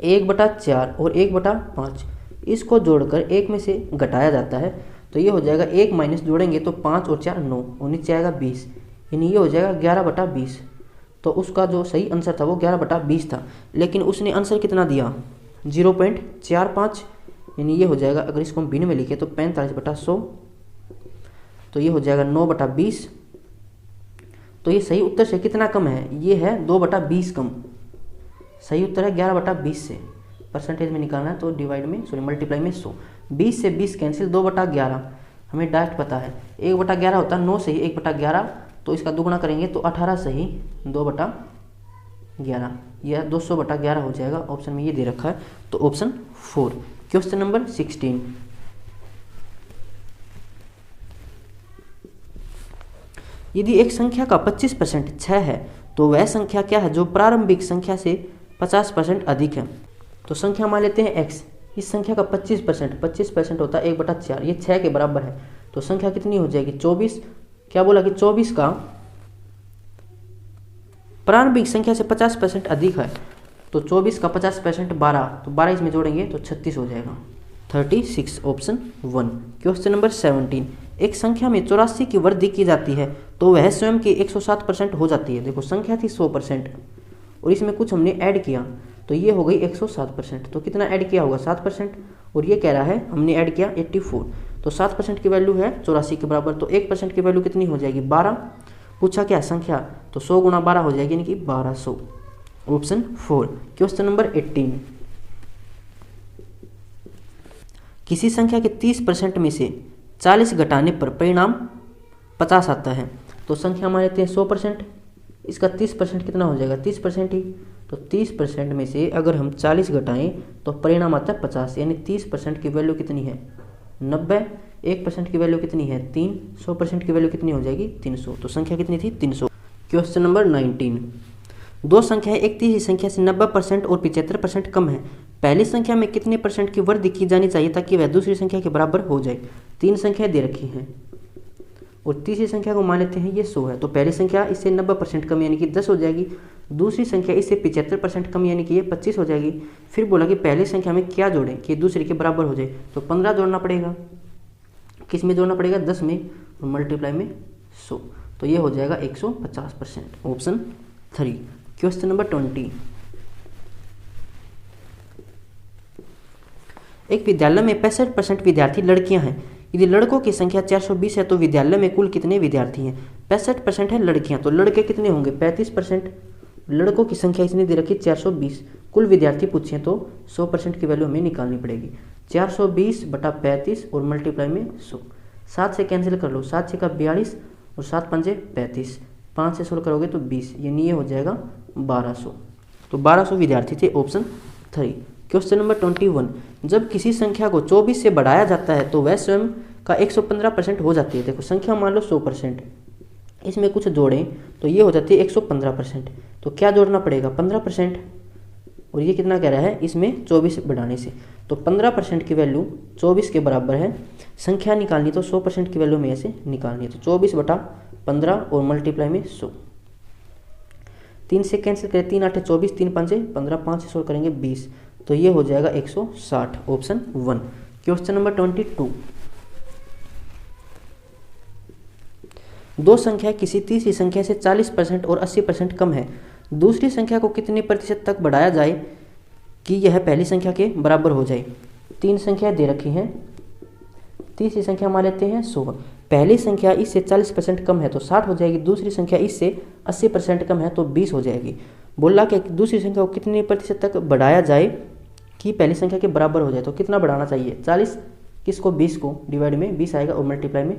1/4 और 1/5 इसको जोड़कर 1 में से घटाया जाता है, तो ये हो जाएगा 1 माइनस जोड़ेंगे तो 5 और 4 9, और नीचे आएगा 20, यानी ये हो जाएगा 11/20। तो उसका जो सही आंसर था वो 11/20 था, लेकिन उसने आंसर कितना दिया? 0.45, यानी ये हो जाएगा, अगर इसको हम भिन्न में लिखे तो 45/100, तो ये हो जाएगा 9/20। तो ये सही उत्तर से कितना कम है? ये है 2/20 कम। सही उत्तर है 11/20 से, परसेंटेज में निकालना है तो डिवाइड में मल्टीप्लाई में 100। 20 से 20 कैंसिल, 2/11 हमें डायरेक्ट पता है, 1/11 होता है 9 से ही 1/11, तो इसका दुगुना करेंगे तो 18 से ही 2/11, यह 200/11 हो जाएगा। ऑप्शन में ये दे रखा है, तो ऑप्शन 4। क्वेश्चन नंबर 16, यदि एक संख्या का 25% 6 है तो वह संख्या क्या है जो प्रारंभिक संख्या से 50% अधिक है? तो संख्या मान लेते हैं x, इस संख्या का 25% होता है 1/4, ये 6 के बराबर है, तो संख्या कितनी हो जाएगी? 24। क्या बोला कि 24 का प्रारंभिक संख्या से 50% अधिक है, तो 24 का 50% 12, तो 12 इसमें जोड़ेंगे तो 36 हो जाएगा, 36, ऑप्शन 1। क्वेश्चन नंबर 17, एक संख्या में 84 की वृद्धि की जाती है तो वह स्वयं की 107% हो जाती है। देखो संख्या थी 100% और इसमें कुछ हमने ऐड किया, तो ये हो गई 107%। तो कितना ऐड किया होगा? 7%, और ये कह रहा है हमने ऐड किया 84, तो 7% की वैल्यू है 84 के बराबर, तो 1% की वैल्यू कितनी हो जाएगी? 12। पूछा क्या? संख्या, तो 100 गुणा 12 हो जाएगी, यानी कि 1200, ऑप्शन 4। क्वेश्चन नंबर 18, किसी संख्या के 30% में से 40 घटाने पर परिणाम 50 आता है, तो संख्या मान लेते हैं 100%, इसका 30% कितना हो जाएगा? 30% ही, तो 30% में से अगर हम 40 घटाएं तो परिणाम आता है 50, यानी 30% की वैल्यू कितनी है? 90। 1% की वैल्यू कितनी है? 3। 100% की वैल्यू कितनी हो जाएगी? 300। तो संख्या कितनी थी? 300। क्वेश्चन नंबर 19, दो संख्याएं एक तीसरी संख्या से 90% और 75% कम है, पहली संख्या में कितने परसेंट की वृद्धि की जानी चाहिए ताकि वह दूसरी संख्या के बराबर हो जाए? 3 संख्याएं दे रखी हैं और तीसरी संख्या को मान लेते हैं ये 100 है, तो पहली संख्या इससे 90% कम यानी कि 10 हो जाएगी, दूसरी संख्या इससे 75% कम यानी कि ये 25 हो जाएगी। फिर बोला कि पहली संख्या में क्या जोड़ें कि दूसरी के बराबर हो जाए, तो 15 जोड़ना पड़ेगा। किस में जोड़ना पड़ेगा? 10 में, और मल्टीप्लाई में 100, तो ये हो जाएगा 150%, ऑप्शन 3। क्वेश्चन नंबर 20, एक विद्यालय में 65% विद्यार्थी लड़कियां हैं, यदि लड़कों की संख्या 420 है तो विद्यालय में कुल कितने विद्यार्थी हैं? 65% है लड़कियां, तो लड़के कितने होंगे? 35%। लड़कों की संख्या इसने दे रखी 420, कुल विद्यार्थी पूछे तो 100% की वैल्यू हमें निकालनी पड़ेगी। 420/35 और मल्टीप्लाई में 100, 7 से कैंसिल कर लो, 7 6 का 42 और 7 पंजे 35, 5 से 16 करोगे तो 20, यानी ये हो जाएगा 1200, तो 1200 विद्यार्थी थे, ऑप्शन 3। क्वेश्चन नंबर 21, जब किसी संख्या को 24 से बढ़ाया जाता है तो वह स्वयं का 115% हो जाती है। देखो संख्या मान लो 100%, इसमें कुछ जोड़ें तो ये हो जाती है 115%। तो क्या जोड़ना पड़ेगा? 15%। और ये कितना कह रहा है? इसमें 24 बढ़ाने से। तो 15% की वैल्यू 24 के बराबर है। संख्या निकालनी तो 100% की वैल्यू में ऐसे निकालनी है। तो 24/15 और मल्टीप्लाई में 100। 3 से कैंसिल करें, 3 8 24, 3 5 15, 5 से 100 करेंगे 20। तो ये हो जाएगा 160, ऑप्शन 1। Question number 22। दो संख्या किसी तीसरी संख्या से 40% और 80% कम है। दूसरी संख्या को कितने प्रतिशत तक बढ़ाया जाए कि यह पहली संख्या के बराबर हो जाए? 3 संख्या दे रखी हैं, तीसरी संख्या मान लेते हैं 100। पहली संख्या इससे 40% कम है तो 60 हो जाएगी, दूसरी संख्या इससे 80% कम है तो 20 हो जाएगी। बोला कि दूसरी संख्या को कितने प्रतिशत तक बढ़ाया जाए कि पहली संख्या के बराबर हो जाए। तो कितना बढ़ाना चाहिए? 40 किसको? 20 को, डिवाइड में 20 आएगा और मल्टीप्लाई में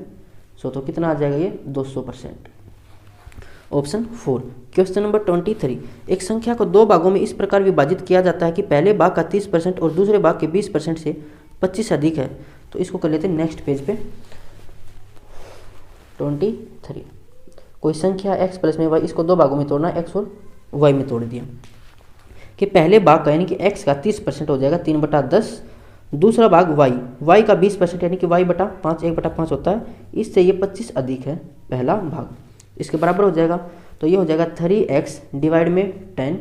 100। तो कितना आ जाएगा ये? 200%, ऑप्शन 4। Question number 23। एक संख्या को दो भागों में इस प्रकार विभाजित किया जाता है कि पहले भाग का 30% और दूसरे भाग के 20% से 25 अधिक है। तो इसको कर लेते हैं नेक्स्ट पेज पे। 23। कोई संख्या x प्लस में y, इसको दो भागों में तोड़ना, x और y में तोड़ दिया कि पहले भाग का यानी कि x का 30% हो जाएगा 3/10, दूसरा भाग y का 20% यानी कि y/5 1/5 होता है, इससे ये 25 अधिक है पहला भाग, इसके बराबर हो जाएगा। तो ये हो जाएगा 3x डिवाइड में 10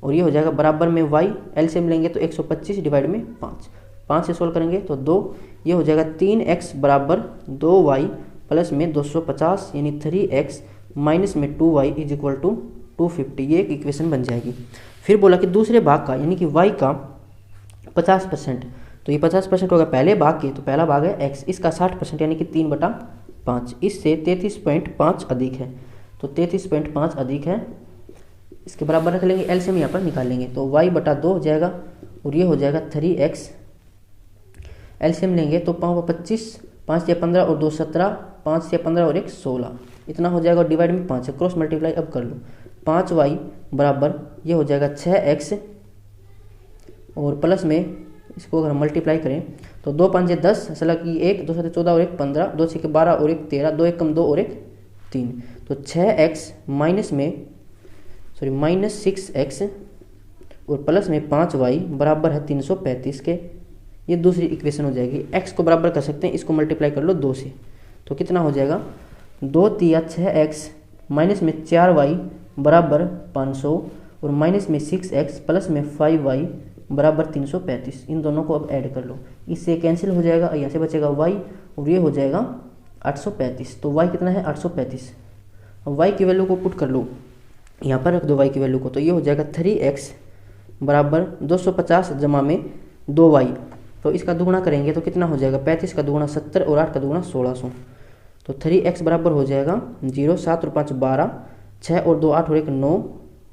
और ये हो जाएगा बराबर में y, एलसीएम लेंगे तो 125 डिवाइड में 5 से सोल्व करेंगे तो 2, ये हो जाएगा 3x बराबर 2y प्लस में 250 यानी 3x माइनस में 2y इज इक्वल टू 250। ये एक इक्वेशन बन जाएगी। फिर बोला कि दूसरे भाग का यानी कि y का 50%, तो ये 50% होगा पहले भाग के, तो पहला भाग है x, इसका 60% यानी कि 3/5, इससे 33.5 अधिक है। तो 33.5 अधिक है, इसके बराबर रख लेंगे, एलसीएम यहाँ पर निकाल लेंगे तो y/2 हो जाएगा और ये हो जाएगा 3x, एलसीएम लेंगे तो 25, 5 या 15 और 2 17, 5 या 15 और 1 16, इतना हो जाएगा और डिवाइड में 5 है, क्रॉस मल्टीप्लाई अब कर लो। 5y बराबर ये हो जाएगा 6x और प्लस में इसको अगर हम मल्टीप्लाई करें तो 2 5 10, असला की 1, 2 7 14 और 1 15, 2 6 12 और 1 13, 2 1 कम 2 और 1 3। तो 6x माइनस 6x और प्लस में 5y बराबर है 335 के। ये दूसरी इक्वेशन हो जाएगी। x को बराबर कर सकते हैं, इसको मल्टीप्लाई कर लो 2 से, तो कितना हो जाएगा? 2 3 6x माइनस में 4y बराबर 500 और माइनस में 6x प्लस में 5y बराबर 335। इन दोनों को अब ऐड कर लो, इससे कैंसिल हो जाएगा, यहाँ से बचेगा y और ये हो जाएगा 835। तो y कितना है? 835। अब y की वैल्यू को पुट कर लो, यहाँ पर रख दो y की वैल्यू को, तो ये हो जाएगा 3x बराबर 250 जमा में 2y, तो इसका दुगुना करेंगे तो कितना हो जाएगा? 35 का दुगुना 70 और 8 का दुगुना 1600। तो 3x बराबर हो जाएगा 0, 7 और 5 12, 6 और 2 8 और 1 9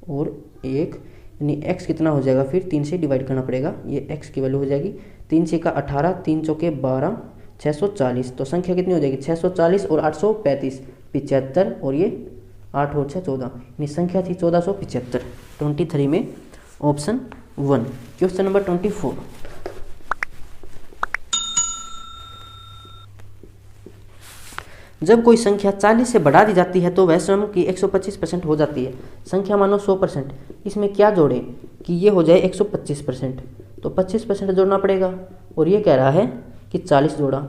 और 1, यानी x कितना हो जाएगा? फिर 3 से डिवाइड करना पड़ेगा, ये x की वैल्यू हो जाएगी 3 6 का 18, 3 चौके 12, 640। तो संख्या कितनी हो जाएगी? 640 और 835 75 और ये 8 और 6 14, यानी संख्या थी 1475। 23 में ऑप्शन 1। Question number 24। जब कोई संख्या 40 से बढ़ा दी जाती है तो वह स्वयं की 125% हो जाती है। संख्या मानो 100%, इसमें क्या जोड़ें कि ये हो जाए 125%? तो 25% जोड़ना पड़ेगा और ये कह रहा है कि 40 जोड़ा,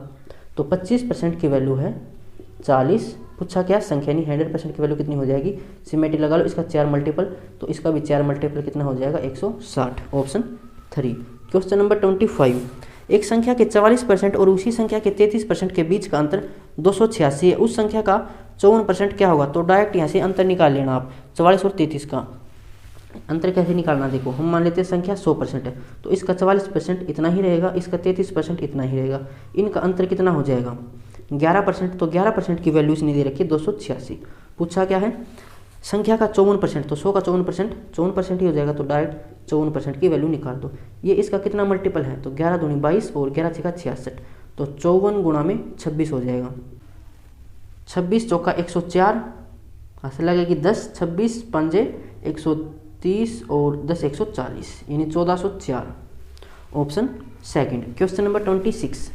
तो 25% की वैल्यू है 40। पूछा क्या? संख्या नहीं, 100% की वैल्यू कितनी हो जाएगी? सिमेट्री लगा लो, इसका 4 मल्टीपल, तो इसका भी 4 मल्टीपल कितना हो जाएगा? 160, ऑप्शन 3। Question number 25। एक संख्या के 44% और उसी संख्या के 33% के बीच का अंतर 286 है, उस संख्या का 54% क्या होगा? तो डायरेक्ट यहाँ से अंतर निकाल लेना आप। 44 और 33 का अंतर कैसे निकालना? देखो, हम मान लेते हैं संख्या 100% है, तो इसका 44% इतना ही रहेगा, इसका 33% इतना ही रहेगा, इनका अंतर कितना हो जाएगा? 11%। तो 11% की वैल्यू इसने दे रखी है 286। पूछा क्या है? संख्या का 54%, तो 100 का 54% ही हो जाएगा, तो डायरेक्ट 54% की वैल्यू निकाल दो। ये इसका कितना मल्टीपल है? तो 11 दूनी 22 और 11 छक्का 66, तो 54 गुणा में 26 हो जाएगा। 26 चौका 104, ऐसा लगेगी 10, 26 पंजे 130 और 10 140, यानी 1404, ऑप्शन 2। Question number 26।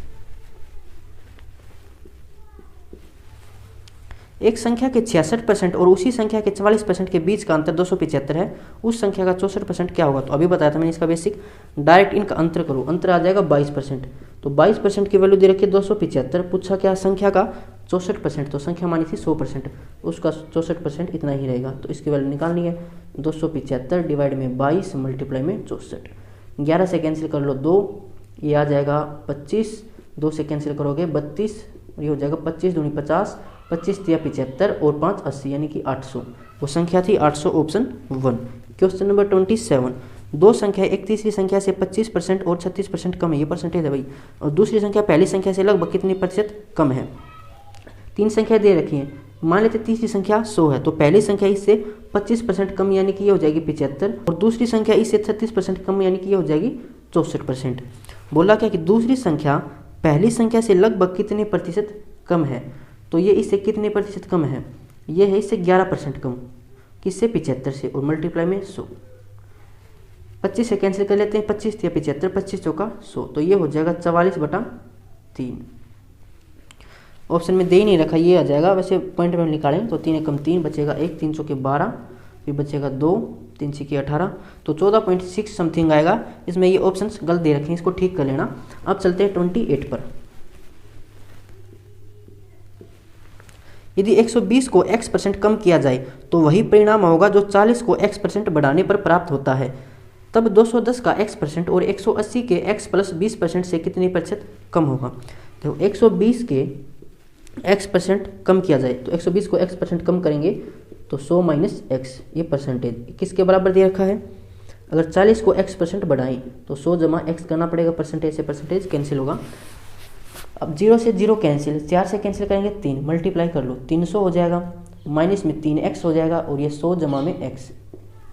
एक संख्या के 66% और उसी संख्या के 44% के बीच का अंतर 275 है, उस संख्या का 64% क्या होगा? तो अभी बताया था मैंने इसका बेसिक। डायरेक्ट इनका अंतर करो, अंतर आ जाएगा 22%। तो 22% की वैल्यू दे रखी है 275, पूछा क्या संख्या का 64%, तो संख्या मानी थी 100%, उसका 64% इतना ही रहेगा। तो इसकी वैल्यू निकालनी है 275 डिवाइड में 22 मल्टीप्लाई में 64। 11 से कैंसिल कर लो 2, ये आ जाएगा 25, 2 से कैंसिल करोगे 32, ये हो जाएगा 25 दूनी 50, 25 दिया 75 और 5 80 यानी कि 800। वो संख्या थी 800, ऑप्शन 1। क्वेश्चन नंबर 27, दो संख्या एक तीसरी संख्या से 25% और 36% कम है, ये परसेंटेज है भाई, और दूसरी संख्या पहली संख्या से लगभग कितने प्रतिशत कम है? तीन संख्या दे रखी है, मान लेते तीसरी संख्या 100 है, तो पहली संख्या इससे 25% कम यानी कि ये हो जाएगी 75, और दूसरी संख्या इससे 36% कम यानी कि ये हो जाएगी 64%। बोला क्या कि दूसरी संख्या पहली संख्या से लगभग कितने प्रतिशत कम है, तो ये इससे कितने प्रतिशत कम है? ये है इससे 11% कम, किससे? 75 से, और मल्टीप्लाई में 100। 25 से कैंसिल कर लेते हैं, 25 या 75, 25 चौका 100, तो ये हो जाएगा 44/3। ऑप्शन में दे ही नहीं रखा, ये आ जाएगा, वैसे पॉइंट में निकालें तो 3 एकम 3 बचेगा, 1 3 चौके 12, फिर बचेगा 2 3 छक्के 18, तो 14.6 समथिंग आएगा। इसमें ये ऑप्शंस गलत दे रखे हैं, इसको ठीक कर लेना। अब चलते हैं 28 पर। यदि 120 को x% कम किया जाए तो वही परिणाम होगा जो 40 को x% बढ़ाने पर प्राप्त होता है। तब 210 का x% और 180 के x + 20% से कितने प्रतिशत कम होगा? तो 120 के x% कम किया जाए, तो 120 को x% कम करेंगे तो 100 - x, ये परसेंटेज किसके बराबर दे रखा है? अगर 40 को x% बढ़ाएं तो 100 + x करना पड़ेगा, परसेंटेज से परसेंटेज कैंसिल होगा। अब 0 से 0 कैंसिल, 4 से कैंसिल करेंगे 3, मल्टीप्लाई कर लो 300 हो जाएगा, माइनस में 3x हो जाएगा, और ये 100 जमा में x,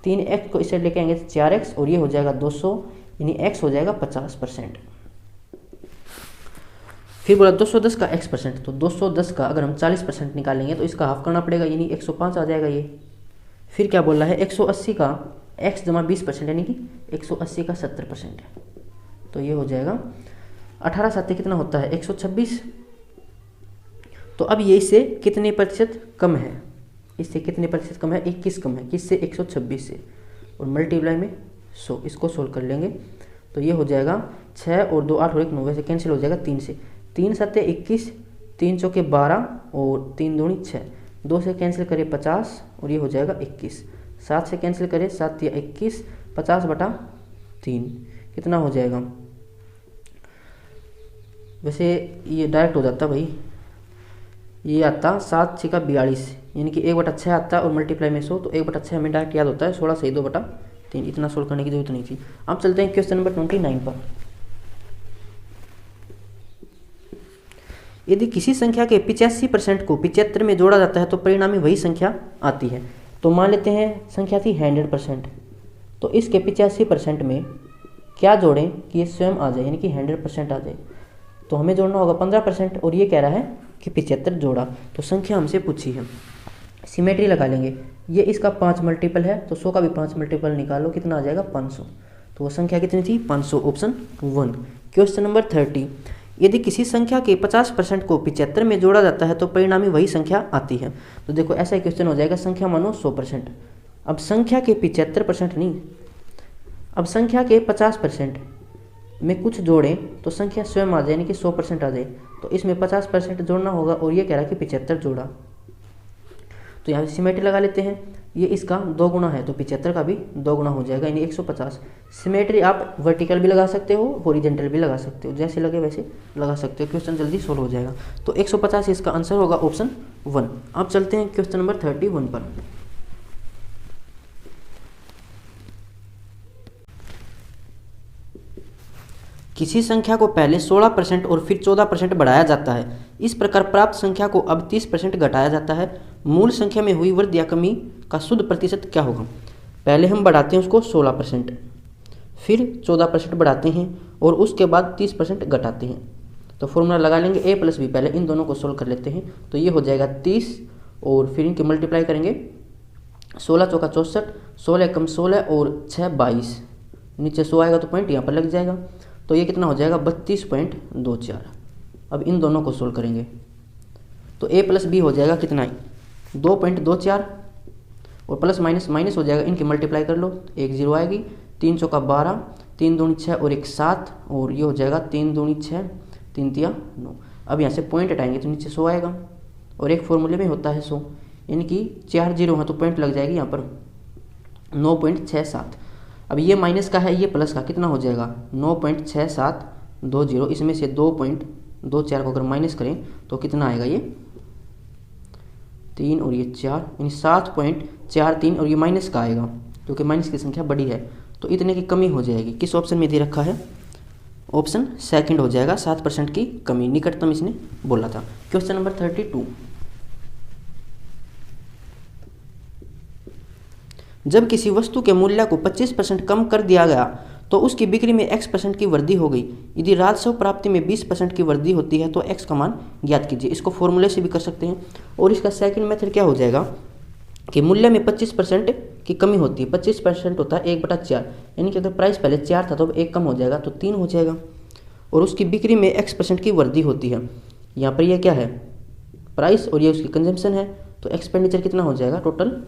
3x को इस साइड लेके आएंगे 4x, और ये हो जाएगा 200, यानी x हो जाएगा 50%। फिर बोला 210 का x%, तो 210 का अगर हम 40% निकालेंगे तो इसका हाफ करना पड़ेगा, यानी 105 आ जाएगा ये। फिर क्या बोल रहा है? 180 का x जमा 20% यानी कि 180 का 70%, तो ये हो जाएगा 18 7 कितना होता है? 126। तो अब ये इससे कितने प्रतिशत कम है? इससे कितने प्रतिशत कम है? 21 कम है, किससे? 126 से, और मल्टीप्लाई में 100, इसको सोल्व कर लेंगे तो ये हो जाएगा 6 और 2 8 और 1 9, वैसे कैंसिल हो जाएगा 3 से, 3 7 21, 3 चौके 12 और 3 दूनी 6, 2 से कैंसिल करें 50, और ये हो जाएगा 21, 7 से कैंसिल करें 7 या 21, 50/3 कितना हो जाएगा? वैसे ये डायरेक्ट हो जाता भाई, ये आता 7 6 का 42, यानी कि 1/6 आता है, और मल्टीप्लाई में 100, तो 1/6 हमें डायरेक्ट याद होता है, 16 सही 2/3, इतना सोल्व करने की जरूरत नहीं थी। अब चलते हैं क्वेश्चन नंबर 29 पर। यदि किसी संख्या के 85% को 75 में जोड़ा जाता है तो परिणामी वही संख्या आती है। तो मान लेते हैं संख्या थी 100%, तो इसके 85% में क्या जोड़ें कि ये स्वयं आ जाए, यानी कि 100% आ जाए? तो हमें जोड़ना होगा 15%, और ये कह रहा है कि 75 जोड़ा, तो संख्या हमसे पूछी है। सिमेट्री लगा लेंगे, ये इसका 5 मल्टीपल है, तो 100 का भी 5 मल्टीपल निकालो, कितना आ जाएगा? 500। तो वो संख्या कितनी थी? 500, ऑप्शन 1। क्वेश्चन नंबर 30, यदि किसी संख्या के 50% को 75 में जोड़ा जाता है तो परिणामी वही संख्या आती है। तो देखो ऐसा क्वेश्चन हो जाएगा, संख्या मानो 100%, अब संख्या के 75% नहीं, अब संख्या के 50% में कुछ जोड़ें तो संख्या स्वयं आ जाए, यानी कि 100% आ जाए। तो इसमें 50% जोड़ना होगा, और ये कह रहा है कि 75 जोड़ा, तो यहाँ सिमेट्री लगा लेते हैं। ये इसका 2 गुना है, तो 75 का भी 2 गुना हो जाएगा, यानी 150। सिमेट्री आप वर्टिकल भी लगा सकते हो, हॉरिजॉन्टल भी लगा सकते हो, जैसे लगे वैसे लगा सकते हो, क्वेश्चन जल्दी सोल्व हो जाएगा। तो 150 इसका आंसर होगा, ऑप्शन 1। अब चलते हैं क्वेश्चन नंबर 31 पर। किसी संख्या को पहले 16% और फिर 14% बढ़ाया जाता है, इस प्रकार प्राप्त संख्या को अब 30% घटाया जाता है। मूल संख्या में हुई वृद्धि या कमी का शुद्ध प्रतिशत क्या होगा? पहले हम बढ़ाते हैं उसको 16%, फिर 14% बढ़ाते हैं, और उसके बाद 30% घटाते हैं। तो फॉर्मूला लगा लेंगे a + b, पहले इन दोनों को सोल्व कर लेते हैं। तो ये हो जाएगा 30, और फिर इनके मल्टीप्लाई करेंगे, 16 चौका 64, 16 कम 16 और 6 22, नीचे 100 आएगा तो पॉइंट यहाँ पर लग जाएगा। तो ये कितना हो जाएगा? 32.24। अब इन दोनों को सोल्व करेंगे तो a + b हो जाएगा कितना? 2.24 और प्लस माइनस माइनस हो जाएगा, इनकी मल्टीप्लाई कर लो, 1 0 आएगी, 3 चौका 12, 3 दूनी 6 और 1 7 और ये हो जाएगा 3 दूनी 6, 3 तिया 9। अब यहाँ से पॉइंट हटाएंगे तो नीचे 100 आएगा और एक फॉर्मूले में होता है 100, यानी कि 4 0 है तो पॉइंट लग जाएगी यहाँ पर 9.67। अब ये माइनस का है, ये प्लस का, कितना हो जाएगा 9.6720। इसमें से 2.24 को अगर माइनस करें तो कितना आएगा, ये 3 और ये 4, यानी 7.43 और ये माइनस का आएगा क्योंकि माइनस की संख्या बड़ी है तो इतने की कमी हो जाएगी। किस ऑप्शन में दे रखा है, ऑप्शन सेकंड हो जाएगा, 7% की कमी, निकटतम इसने बोला था। क्वेश्चन नंबर 32, जब किसी वस्तु के मूल्य को 25% कम कर दिया गया तो उसकी बिक्री में x% की वृद्धि हो गई। यदि राजस्व प्राप्ति में 20% की वृद्धि होती है तो x का मान ज्ञात कीजिए। इसको फॉर्मूले से भी कर सकते हैं और इसका सेकंड मेथड क्या हो जाएगा कि मूल्य में 25% की कमी होती है। 25% होता है 1/4, यानी कि अगर प्राइस पहले 4 था तो अब 1 कम हो जाएगा तो 3 हो जाएगा और उसकी बिक्री में x% की वृद्धि होती है। यहाँ पर यह क्या है, प्राइस, और ये उसकी कंजम्पशन है तो एक्सपेंडिचर कितना हो जाएगा, टोटल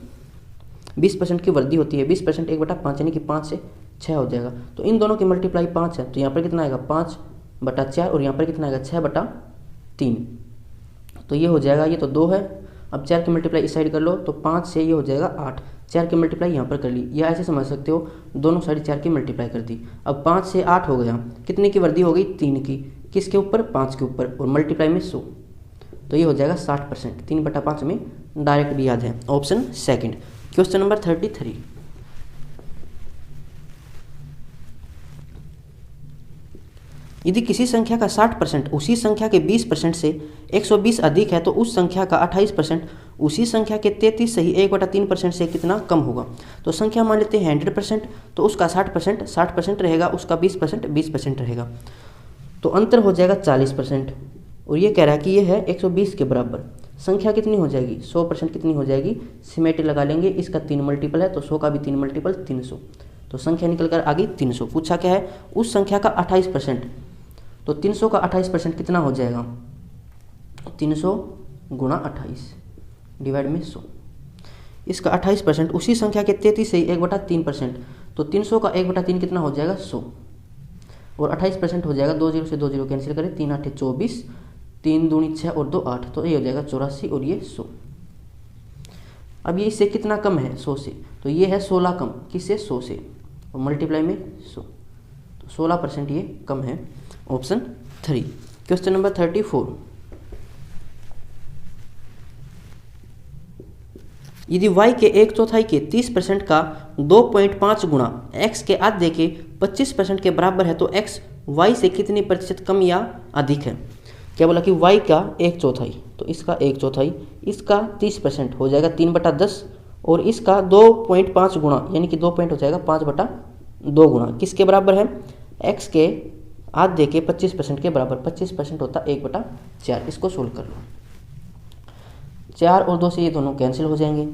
20% की वृद्धि होती है। 20% 1/5 यानी कि 5 से 6 हो जाएगा। तो इन दोनों की मल्टीप्लाई 5 है तो यहाँ पर कितना आएगा 5/4 और यहाँ पर कितना आएगा 6/3। तो ये हो जाएगा, ये तो 2 है। अब 4 की मल्टीप्लाई इस साइड कर लो तो 5 से ये हो जाएगा 8। 4 की मल्टीप्लाई यहाँ पर कर ली, या ऐसे समझ सकते हो दोनों साइड 4 की मल्टीप्लाई कर दी। अब 5 से 8 हो गया, कितने की वृद्धि हो गई, 3 की। किसके ऊपर, 5 के ऊपर, और मल्टीप्लाई में 100 तो ये हो जाएगा 60%। 3/5 में डायरेक्ट भी याद है, ऑप्शन सेकंड। क्वेश्चन नंबर 33, यदि किसी संख्या का 60% उसी संख्या के 20% से 120 अधिक है तो उस संख्या का 28% उसी संख्या के 33 सही 1/3% से कितना कम होगा। तो संख्या मान लेते हैं 100%, तो उसका 60% रहेगा, उसका 20% रहेगा, तो अंतर हो जाएगा 40%। और ये कह रहा है कि ये है 120 के बराबर। संख्या कितनी हो जाएगी, 100% कितनी हो जाएगी, सिमेट्री लगा लेंगे, इसका 3 मल्टीपल है तो 100 का भी 3 मल्टीपल 300, तो संख्या निकल कर आ गई 300। पूछा क्या है, उस संख्या का 28%, तो 300 का 28% कितना हो जाएगा, 300 गुणा 28 डिवाइड में 100। इसका 28% उसी संख्या के 33 से 1/3%, तो 300 का 1/3 कितना हो जाएगा 100 और 28% हो जाएगा, 2 0 से 2 0 कैंसिल करें, 3 8 24, 3 दूनी 6 और 2 8, तो ये हो जाएगा 84 और ये 100। अब ये इससे कितना कम है, 100 से, तो ये है 16 कम, किससे, 100 से, और मल्टीप्लाई में 100, तो 16% ये कम है, ऑप्शन 3। क्वेश्चन नंबर 34, यदि y के 1/4 के 30% का 2.5 गुणा x के आधे के 25% के बराबर है तो x y से कितनी प्रतिशत कम या अधिक है। क्या बोला कि y का 1/4, तो इसका 1/4, इसका 30% हो जाएगा 3/10 और इसका 2.5 गुणा यानी कि 2 पॉइंट हो जाएगा 5/2 गुणा, किसके बराबर है, x के आधे के 25% के बराबर। 25% होता 1/4। इसको सोल्व कर लो, 4 और 2 से ये दोनों कैंसिल हो जाएंगे,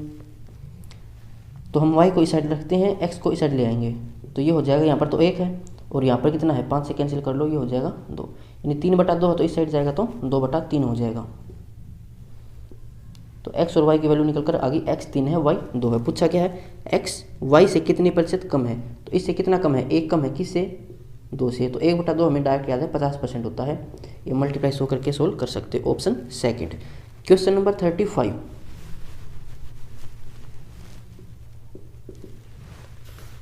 तो हम y को इस साइड रखते हैं, x को इस साइड ले आएंगे, तो ये हो जाएगा, यहाँ पर तो 1 है और यहाँ पर कितना है, 5 से कैंसिल कर लो, ये हो जाएगा 2, यानी 3/2 है तो इस साइड जाएगा तो 2/3 हो जाएगा। तो x और y की वैल्यू निकल कर आ गई, x 3 है, y 2 है। पूछा क्या है, x y से कितनी प्रतिशत कम है, तो इससे कितना कम है, 1 कम है, किससे, 2 से, तो 1/2 हमें डायरेक्ट याद है 50% होता है। ये मल्टीप्लाई शो करके सोल्व कर सकते हो, ऑप्शन सेकंड। क्वेश्चन नंबर 35,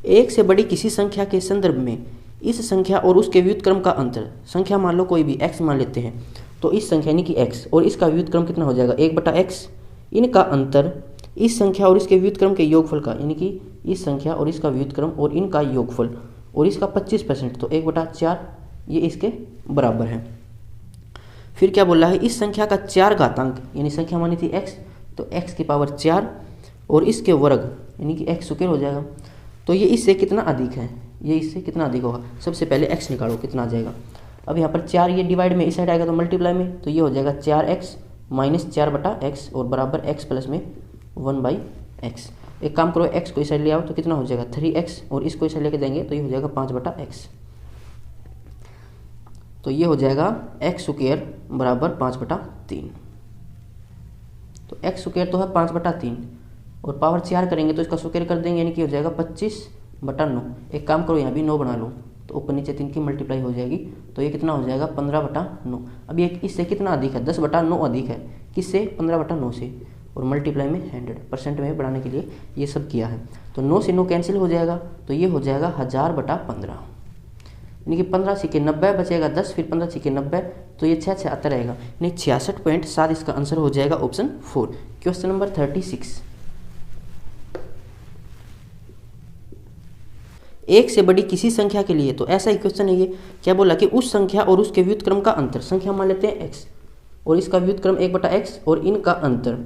एक से बड़ी किसी संख्या के संदर्भ में इस संख्या और उसके व्युत्क्रम का अंतर, संख्या मान लो कोई भी x मान लेते हैं, तो इस संख्या यानी कि x और इसका व्युत्क्रम कितना हो जाएगा, 1/x, इनका अंतर इस संख्या और इसके व्युत्क्रम के योगफल का, यानी कि इस संख्या और इसका व्युत्क्रम और इनका योगफल, और इसका 25%, तो 1/4 ये इसके बराबर है। फिर क्या बोल रहा है, इस संख्या का 4 घातांक, यानी संख्या मानी थी x, तो x की पावर 4 और इसके वर्ग यानी कि x स्क्वायर हो जाएगा, तो ये इससे कितना अधिक है, ये इससे कितना अधिक होगा। सबसे पहले x निकालो कितना आ जाएगा। अब यहाँ पर 4 ये डिवाइड में इस साइड आएगा तो मल्टीप्लाई में, तो ये हो जाएगा 4x माइनस 4/x और बराबर x प्लस में 1/x। एक काम करो, x को इस साइड ले आओ तो कितना हो जाएगा 3x और इसको इस साइड लेके जाएंगे तो ये हो जाएगा 5/x, तो ये हो जाएगा x स्क्वायर बराबर 5/3। तो एक्स स्क्वायर तो है 5/3 और पावर 4 करेंगे तो इसका स्क्वायर कर देंगे, यानी कि हो जाएगा 25/9। एक काम करो यहाँ भी 9 बना लो, तो ऊपर नीचे 3 की मल्टीप्लाई हो जाएगी, तो ये कितना हो जाएगा 15/9। अब ये इससे कितना अधिक है, 10/9 अधिक है, किससे 15/9 से, और मल्टीप्लाई में 100% में बढ़ाने के लिए ये सब किया है। तो 9 से 9 कैंसिल हो जाएगा, तो ये हो जाएगा 1000/15, यानी कि 15 × 90 बचेगा 10, फिर 15 × 90, तो ये 6 आता रहेगा, यानी 66.7 इसका आंसर हो जाएगा ऑप्शन 4। क्वेश्चन नंबर 36, एक से बड़ी किसी संख्या के लिए, तो ऐसा ही क्वेश्चन है ये, क्या बोला कि उस संख्या और उसके व्युत्क्रम का अंतर, संख्या मान लेते हैं x और इसका व्युत्क्रम 1/x और इनका अंतर,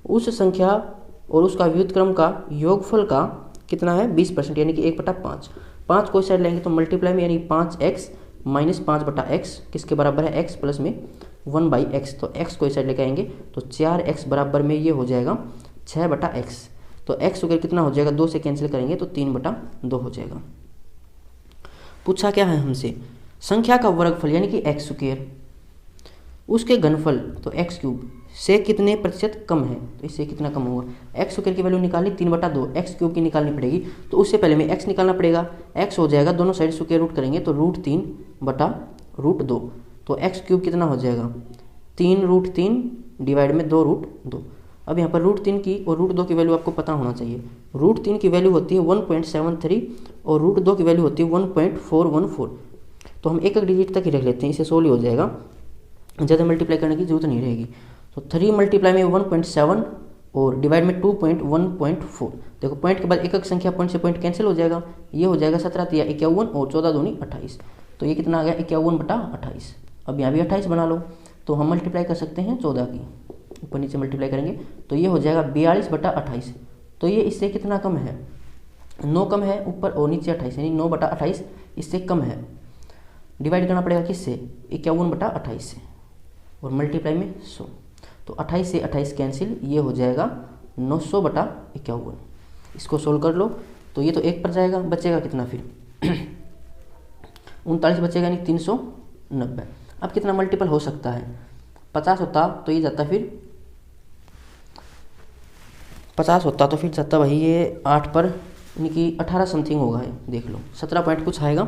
उस संख्या और उसका व्युत्क्रम का योगफल का कितना है 20%, यानी कि 1/5। 5 को इस साइड लेंगे तो मल्टीप्लाई में, यानी 5x - 5/x किसके बराबर है, x प्लस में 1/x, तो x को इस साइड लेके आएंगे तो 4x बराबर में ये हो जाएगा 6/x, तो x स्क्वायर कितना हो जाएगा, 2 से कैंसिल करेंगे तो 3/2 हो जाएगा। पूछा क्या है हमसे, संख्या का वर्गफल यानी कि x स्क्वायर, उसके घनफल तो x³ से कितने प्रतिशत कम है, तो इससे कितना कम होगा, x स्क्वायर की वैल्यू निकाली 3/2, x³ की निकालनी पड़ेगी, तो उससे पहले में x निकालना पड़ेगा, x हो जाएगा, दोनों साइड स्क्वायर रूट करेंगे तो √3/√2, तो x³ कितना हो जाएगा 3√3 डिवाइड में 2√2। अब यहाँ पर √3 की और √2 की वैल्यू आपको पता होना चाहिए, √3 की वैल्यू होती है 1.73 और √2 की वैल्यू होती है 1.414, तो हम एक डिजिट तक ही रख लेते हैं, इससे 16 ही हो जाएगा, ज़्यादा मल्टीप्लाई करने की जरूरत नहीं रहेगी। तो 3 मल्टीप्लाई में 1.7 और डिवाइड में 2.1.4, देखो पॉइंट के बाद एक संख्या पॉइंट से पॉइंट कैंसिल हो जाएगा, ये हो जाएगा 17×3 = 51 और 14×2 = 28, तो ये कितना आ गया 51/28। अब यहाँ भी 28 बना लो, तो हम मल्टीप्लाई कर सकते हैं 14 की, ऊपर नीचे मल्टीप्लाई करेंगे तो ये हो जाएगा 42/28, तो ये इससे कितना कम है, 9 कम है ऊपर और नीचे 28, यानी 9/28 इससे कम है। डिवाइड करना पड़ेगा किससे, 51/28 से, और मल्टीप्लाई में 100, तो 28 से 28 कैंसिल, ये हो जाएगा 900/51। इसको सोल्व कर लो तो ये तो 1 पर जाएगा, बचेगा कितना फिर 39 बचेगा, यानी 390। अब कितना मल्टीपल हो सकता है, 50 होता तो ये जाता, फिर 50 होता तो फिर जाता भाई ये 8 पर, यानी कि 18 समथिंग होगा, है देख लो 17 पॉइंट कुछ आएगा,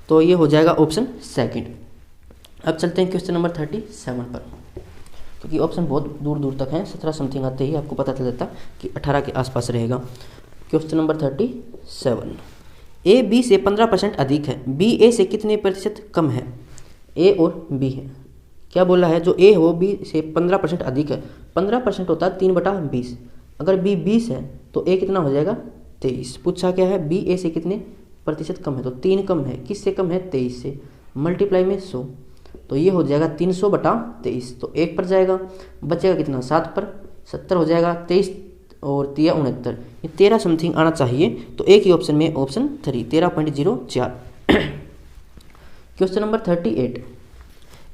तो ये हो जाएगा ऑप्शन सेकंड। अब चलते हैं क्वेश्चन नंबर 37 पर, क्योंकि ऑप्शन बहुत दूर दूर तक हैं, 17 समथिंग आते ही आपको पता चल जाता कि 18 के आसपास रहेगा। क्वेश्चन नंबर 37, ए बी से 15% अधिक है, बी ए से कितने प्रतिशत कम है, ए और बी है, क्या बोला है, जो ए हो बी से 15% अधिक है, 15% होता है 3/20, अगर बी 20 है तो ए कितना हो जाएगा 23। पूछा क्या है, बी ए से कितने प्रतिशत कम है, तो 3 कम है, किससे कम है 23 से, मल्टीप्लाई में 100, तो ये हो जाएगा 300/23, तो 1 पर जाएगा, बचेगा कितना 7 पर, 70 हो जाएगा, 23 और 3 69, ये 13 समथिंग आना चाहिए, तो एक ही ऑप्शन में ऑप्शन 3 13.04। क्वेश्चन नंबर 38,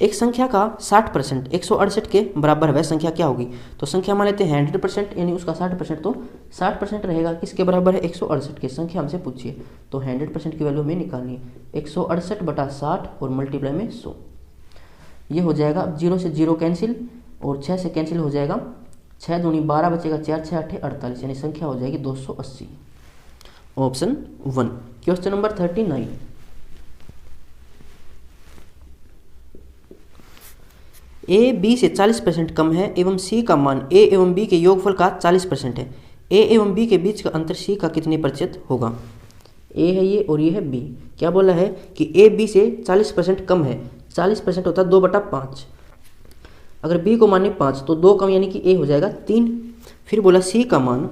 एक संख्या का 60% 168 के बराबर वह संख्या क्या होगी, तो संख्या मान लेते हैं 100%, यानी उसका 60%, तो 60% रहेगा, किसके बराबर है 168 के, संख्या हमसे पूछिए, तो 100% की वैल्यू में निकालनी है, 168/60 और मल्टीप्लाई में 100, ये हो जाएगा। अब 0 से 0 कैंसिल और 6 से कैंसिल हो जाएगा, 6 दूनी 12 बचेगा, 4 6 8 48, यानी संख्या हो जाएगी 280, option 1। Question number 39, A B से 40% कम है एवं सी का मान ए एवं बी के योगफल का 40% है, ए एवं बी के बीच का अंतर सी का कितने प्रतिशत होगा, ए है ये और ये है बी, क्या बोला है कि ए बी से 40% कम है, 40% होता है 2/5, अगर बी को माने 5 तो 2 कम, यानी कि ए हो जाएगा 3। फिर बोला सी का मान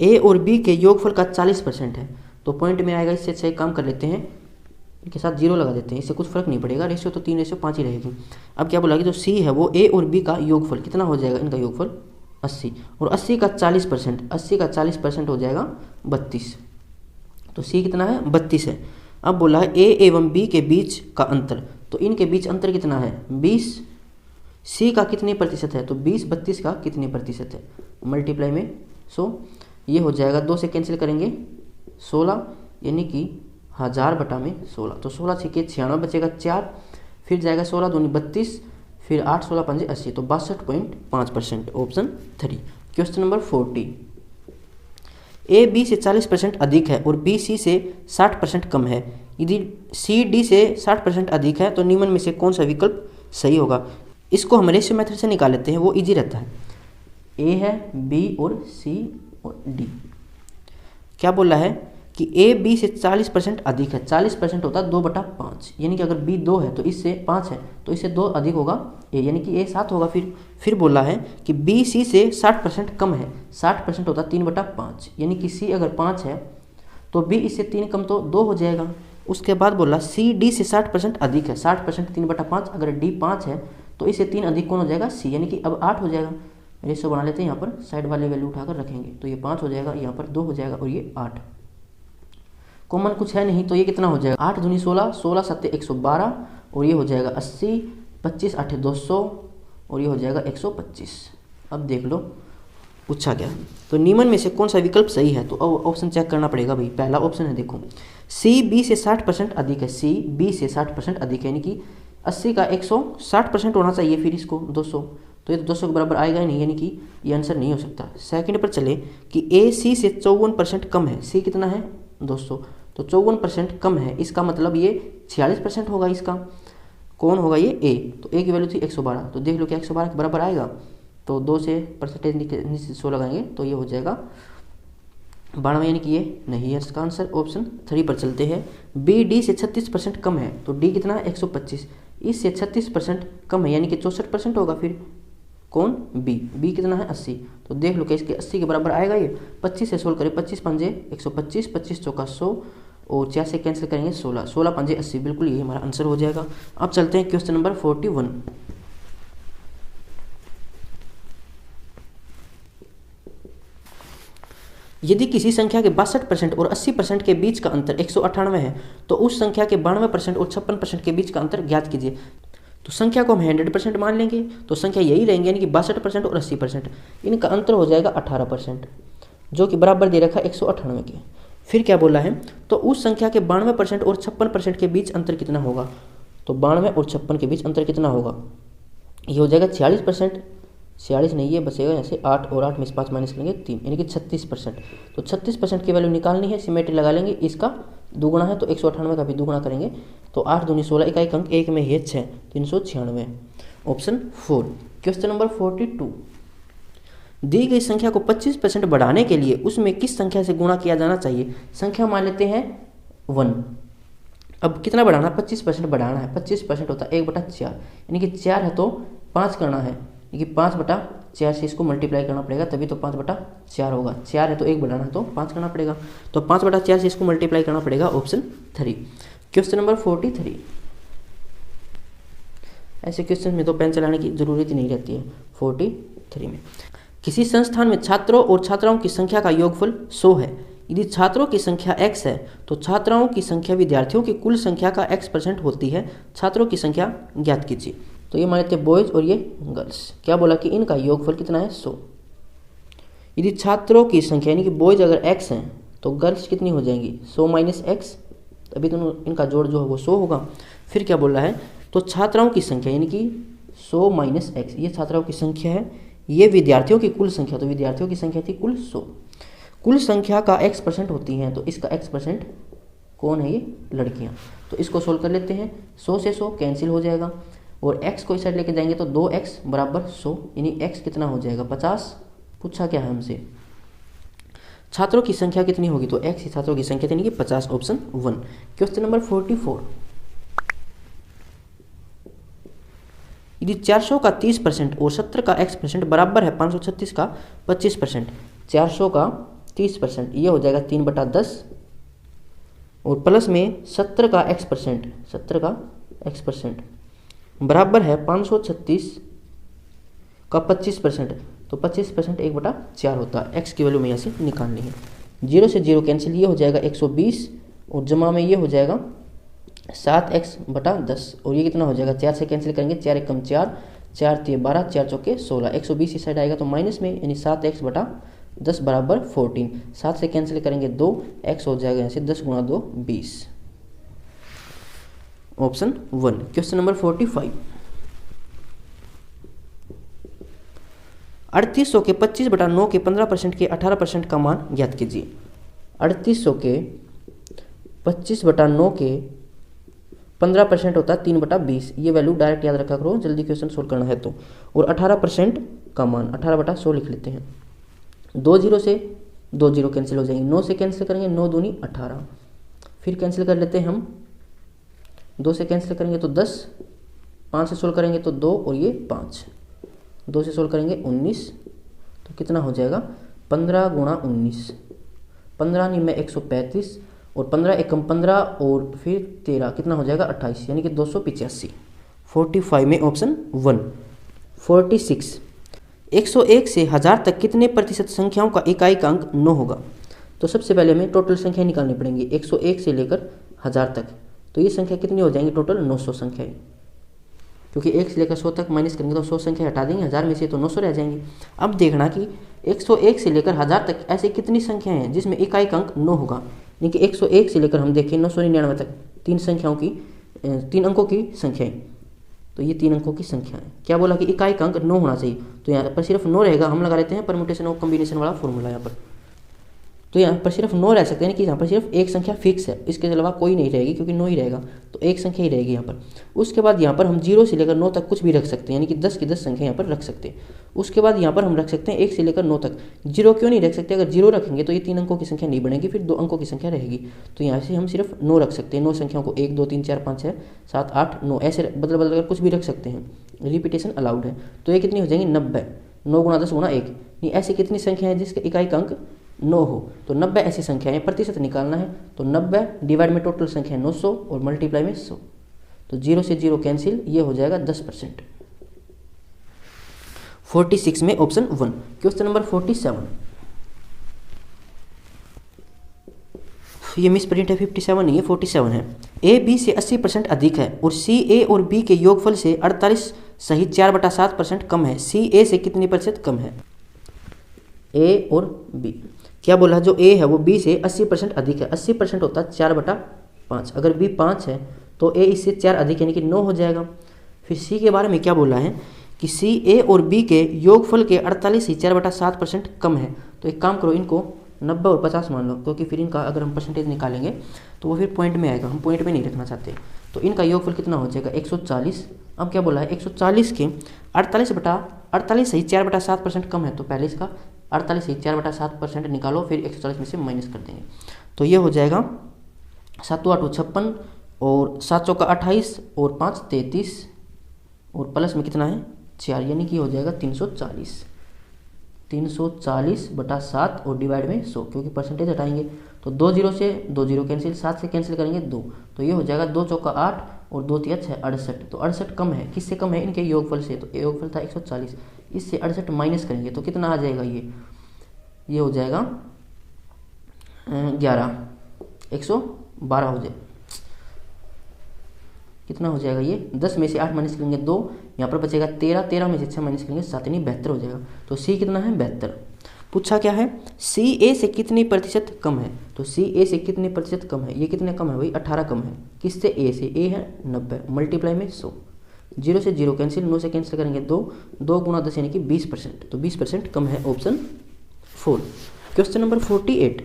ए और बी के योगफल का 40% है, तो पॉइंट में आएगा, इससे अच्छा एक काम कर लेते हैं, इनके साथ 0 लगा देते हैं, इससे कुछ फर्क नहीं पड़ेगा, रेशियो तो 3:5 ही रहेगी। अब क्या बोला कि जो सी है वो ए और बी का योगफल कितना हो जाएगा, इनका योगफल 80, और 80 का 40%, 80 का 40% हो जाएगा 32, तो सी कितना है 32 है। अब बोला है ए एवं बी के बीच का अंतर, तो इनके बीच अंतर कितना है 20, सी का कितने प्रतिशत है, तो 20 32 का कितने प्रतिशत है, मल्टीप्लाई में 100, ये हो जाएगा, 2 से कैंसिल करेंगे 16, यानी कि 1000/16, तो 16 6 96 बचेगा 4, फिर जाएगा 16 दूनी 32, फिर 8 16 5 80 तो 62.5%, option 3। Question number 40, A B से 40% अधिक है और बी सी से 60% कम है। यदि सी डी से 60% अधिक है तो निम्न में से कौन सा विकल्प सही होगा। इसको हम रेशियो मेथड से निकाल लेते हैं, वो इजी रहता है। ए है, बी और सी और डी। क्या बोला है कि ए बी से 40% अधिक है। 40% होता है 2/5, यानी कि अगर बी 2 है तो इससे 5 है तो इससे 2 अधिक होगा ए, यानी कि ए 7 होगा। फिर बोला है कि बी सी से 60% कम है। 60% होता है 3/5, यानी कि सी अगर 5 है तो बी इससे 3 कम तो 2 हो जाएगा। उसके बाद बोला सी डी से 60% अधिक है। 60% 3/5, अगर डी 5 है तो इससे 3 अधिक कौन हो जाएगा, सी, यानी कि अब 8 हो जाएगा। रेशो बना लेते हैं, यहाँ पर साइड वाले वैल्यू उठाकर रखेंगे तो ये 5 हो जाएगा, यहाँ पर 2 हो जाएगा और ये 8। कॉमन कुछ है नहीं तो ये कितना हो जाएगा, 8 दूनी 16, 16 7 112 और ये हो जाएगा 80, 25 8 200 और ये हो जाएगा 125। अब देख लो पूछा गया तो निम्न में से कौन सा विकल्प सही है। तो अब ऑप्शन चेक करना पड़ेगा भाई। पहला ऑप्शन है, देखो सी बी से 60% अधिक है। सी बी से 60% अधिक है, यानी कि 80 का 160% होना चाहिए, फिर इसको 200, तो ये तो 200 के बराबर आएगा ही नहीं, यानी कि ये आंसर नहीं हो सकता। सेकंड पर चले कि ए सी से 54% कम है। सी कितना है, 200, तो 54% कम है, इसका मतलब ये 46% होगा। इसका कौन होगा, ये ए। तो ए की वैल्यू थी 112, तो देख लो क्या 112 के बराबर आएगा। तो 2 से परसेंटेज नीचे 100 लगाएंगे तो ये हो जाएगा 92, यानी कि ये नहीं है इसका आंसर। ऑप्शन 3 पर चलते हैं। बी डी से 36% कम है, तो डी कितना है 125, इससे 36% कम है, यानी कि 64% होगा। फिर कौन, बी। बी कितना है 80, तो देख लो कि इसके 80 के बराबर आएगा ये। 25 से सोल्व करें, 25 पंजे 125, 25 चौका 100 और 4 से कैंसिल करेंगे 16, 16 पंजे 80, बिल्कुल ये हमारा आंसर हो जाएगा। अब चलते हैं क्वेश्चन नंबर 41। यदि किसी संख्या के 62% और 80% के बीच का अंतर 198 है तो उस संख्या के 92% और 56% के बीच का अंतर ज्ञात कीजिए। तो संख्या को हम 100% मान लेंगे तो संख्या यही रहेंगे, यानी कि 62% और 80%। इनका अंतर हो जाएगा 18%, जो कि बराबर दे रखा है 198 के। फिर क्या बोला है, तो उस संख्या के 92% और 56% के बीच अंतर कितना होगा। तो 92 और 56 के बीच अंतर कितना होगा, ये हो जाएगा 46%। 46 नहीं, ये बचेगा ऐसे 8 और 8 में से 5 माइनस करेंगे 3, यानी कि 36%। तो 36% की वैल्यू निकालनी है, सिमेट्री लगा लेंगे। इसका दुगुना है तो 198 का भी दुगुना करेंगे, तो 8 दूनी 16, इकाई अंक 1 में है 6, 396। ऑप्शन 4। Question number 42। दी गई संख्या को 25% बढ़ाने के लिए उसमें किस संख्या से गुणा किया जाना चाहिए। संख्या मान लेते हैं 1। अब कितना बढ़ाना, 25% बढ़ाना है। 25% होता है 1/4, यानी कि 4 है तो 5 करना है, यानी कि 5/4 से इसको मल्टीप्लाई करना पड़ेगा, तभी तो 5/4 होगा। 4 है तो 1 बढ़ाना है तो 5 करना पड़ेगा, तो 5/4 से इसको मल्टीप्लाई करना पड़ेगा। ऑप्शन 3। Question number 43। ऐसे क्वेश्चन में तो पेन चलाने की जरूरत ही नहीं रहती है। 43 में किसी संस्थान में छात्रों और छात्राओं की संख्या का योगफल 100 है। यदि छात्रों की संख्या x है तो छात्राओं की संख्या विद्यार्थियों की कुल संख्या का x% होती है। छात्रों की संख्या ज्ञात कीजिए। तो ये मान लेते हैं बॉयज़ और ये गर्ल्स। क्या बोला कि इनका योगफल कितना है, 100। यदि छात्रों की संख्या यानी कि बॉयज़ अगर x हैं तो गर्ल्स कितनी हो जाएंगी, 100 माइनस x, तभी दोनों इनका जोड़ जो है वो 100 होगा। फिर क्या बोल रहा है, तो छात्राओं की संख्या यानी कि 100 माइनस x, ये छात्राओं की संख्या है, ये विद्यार्थियों की कुल संख्या, तो विद्यार्थियों की संख्या थी कुल 100। कुल संख्या का x% होती है, तो इसका x% कौन है, ये लड़कियां। तो इसको सोल्व कर लेते हैं। 100 से 100 कैंसिल हो जाएगा और x को इस साइड लेके जाएंगे तो 2x बराबर 100, यानी x कितना हो जाएगा 50। पूछा क्या है हमसे, छात्रों की संख्या कितनी होगी, तो x ही छात्रों की संख्या यानी कि 50। ऑप्शन 1। Question number 44। यदि 400 का 30% और 70 का x% बराबर है 536 का 25%। 400 का 30% ये हो जाएगा 3/10 और प्लस में 70 का x% 70 का x% बराबर है 536 का 25%। तो 25% 1/4 होता है। x की वैल्यू में यहाँ से निकालनी है। 0 से 0 कैंसिल, ये हो जाएगा 120 और जमा में ये हो जाएगा 7x/10 और ये कितना हो जाएगा, 4 से कैंसिल करेंगे, 4 1 कम 4, 4 3 12, 4 चौके 16, 120 इस साइड आएगा तो माइनस में, यानी 7x/10 बराबर 14। 7 से कैंसिल करेंगे 2, x हो जाएगा यहाँ से 10 गुणा 2 20। ऑप्शन 1। Question number 45। 3800 के 25/9 के 15% के 18% का मान ज्ञात कीजिए। 3800 के 25/9 के 15% होता है 3/20। ये वैल्यू डायरेक्ट याद रखा करो जल्दी क्वेश्चन सोल्व करना है तो। और 18% का मान 18/100 लिख लेते हैं। 2 जीरो से 2 जीरो कैंसिल हो जाएंगे, 9 से कैंसिल करेंगे 9 दूनी 18, फिर कैंसिल कर लेते हैं हम, 2 से कैंसिल करेंगे तो 10, 5 से सोल्व करेंगे तो 2 और ये 5, 2 से सोल्व करेंगे 19, तो कितना हो जाएगा 15 गुणा 19, 15 नहीं में 135 और 15 एकम 15 और फिर 13 कितना हो जाएगा 28, यानी कि 285। 45 में ऑप्शन 1। 46 101 से 1000 तक कितने प्रतिशत संख्याओं का इकाई का अंक 9 होगा। तो सबसे पहले हमें टोटल संख्या निकालनी पड़ेंगी 101 से लेकर 1000 तक। तो ये संख्या कितनी हो जाएंगी टोटल 900 संख्याएं, क्योंकि 1 से लेकर 100 तक माइनस करेंगे तो 100 संख्या हटा देंगे, 1000 में से तो 900 रह जाएंगे। अब देखना कि 101 से लेकर 1000 तक ऐसे कितनी संख्याएं हैं जिसमें इकाई का अंक 9 होगा। यानी कि 101 से लेकर हम देखें 999 तक 3 अंकों की संख्याएं, तो ये 3 अंकों की संख्या है। क्या बोला कि इकाई का अंक 9 होना चाहिए, तो यहाँ पर सिर्फ 9 रहेगा। हम लगा लेते हैं परम्यूटेशन और कॉम्बिनेशन वाला फॉर्मूला यहाँ पर, तो यहाँ पर सिर्फ 9 रह सकते हैं कि यहाँ पर सिर्फ एक संख्या फिक्स है, इसके अलावा कोई नहीं रहेगी क्योंकि 9 ही रहेगा, तो एक संख्या ही रहेगी यहाँ पर। उसके बाद यहाँ पर हम 0 से लेकर 9 तक कुछ भी रख सकते हैं, यानी कि 10 की 10 संख्या यहाँ पर रख सकते हैं। उसके बाद यहाँ पर हम रख सकते हैं 1 से लेकर 9 तक। 0 क्यों नहीं रख सकते, अगर 0 रखेंगे तो ये 3 अंकों की संख्या नहीं बनेगी, फिर 2 अंकों की संख्या रहेगी। तो यहाँ से हम सिर्फ 9 रख सकते हैं, 9 संख्याओं को 1 2 3 4 5 6 7 8 9 ऐसे बदल बदल कर कुछ भी रख सकते हैं, रिपीटेशन अलाउड है। तो ये कितनी हो जाएंगी 90, 9 गुणा 10 गुणा 1, नहीं ऐसी कितनी संख्या है जिसका इकाई का अंक 9 हो। तो 90 ऐसी संख्या है, प्रतिशत निकालना है, तो 90 डिवाइड में टोटल संख्या 900 और मल्टीप्लाई में 100, तो 0 से 0 कैंसिल, ये हो जाएगा 10%। 46 में ऑप्शन 1। क्वेश्चन नंबर 47, ये मिस प्रिंट है, 57 नहीं है 47 है। ए बी से 80% अधिक है और सी ए और बी के योगफल से 48 सहित 4/7% कम है। सी ए से कितनी प्रतिशत कम है। ए और बी, क्या बोला, जो ए है वो बी से 80% अधिक है। 80% होता है 4/5, अगर बी 5 है तो ए इससे 4 अधिक यानी कि 9 हो जाएगा। फिर सी के बारे में क्या बोला है कि सी ए और बी के योगफल के 48 ही 4/7% कम है। तो एक काम करो, इनको 90 और 50 मान लो, क्योंकि फिर इनका अगर हम परसेंटेज निकालेंगे तो वो फिर पॉइंट में आएगा, हम पॉइंट में नहीं रखना चाहते। तो इनका योगफल कितना हो जाएगा 140। अब क्या बोला है 140 के 48 सही 4/7% कम है, तो पहले इसका 48 सही 4/7% निकालो, फिर 140 में से माइनस कर देंगे, तो ये हो जाएगा 7 8 56 और 7 चौका 28 और 5 33 और प्लस में कितना है 4, यानी कि हो जाएगा 340। 340/7 और डिवाइड में 100, क्योंकि परसेंटेज हटाएंगे तो 2 जीरो से 2 जीरो कैंसिल, 7 से कैंसिल करेंगे 2, तो ये हो जाएगा 2 चौका 8 और 2 तिया 6 68। तो 68 कम है, किससे कम है, इनके योगफल से। तो योगफल था 140, इससे 68 माइनस करेंगे तो कितना आ जाएगा, ये हो जाएगा 11, 112 हो जाए, कितना हो जाएगा ये 10 में से 8 माइनस करेंगे 2, यहाँ पर बचेगा 13, 13 में से 6 माइनस करेंगे 7, यानी 72 हो जाएगा। तो सी कितना है 72। पूछा क्या है, सी ए से कितनी प्रतिशत कम है। तो सी ए से कितनी प्रतिशत कम है, ये कितने कम है भाई 18 कम है, किससे ए से, ए है 90 मल्टीप्लाई में 100, 0 से 0 कैंसिल, 9 से कैंसिल करेंगे 2, 2 गुणा 10 यानी कि 20%, तो 20% कम है ऑप्शन 4। क्वेश्चन नंबर 48,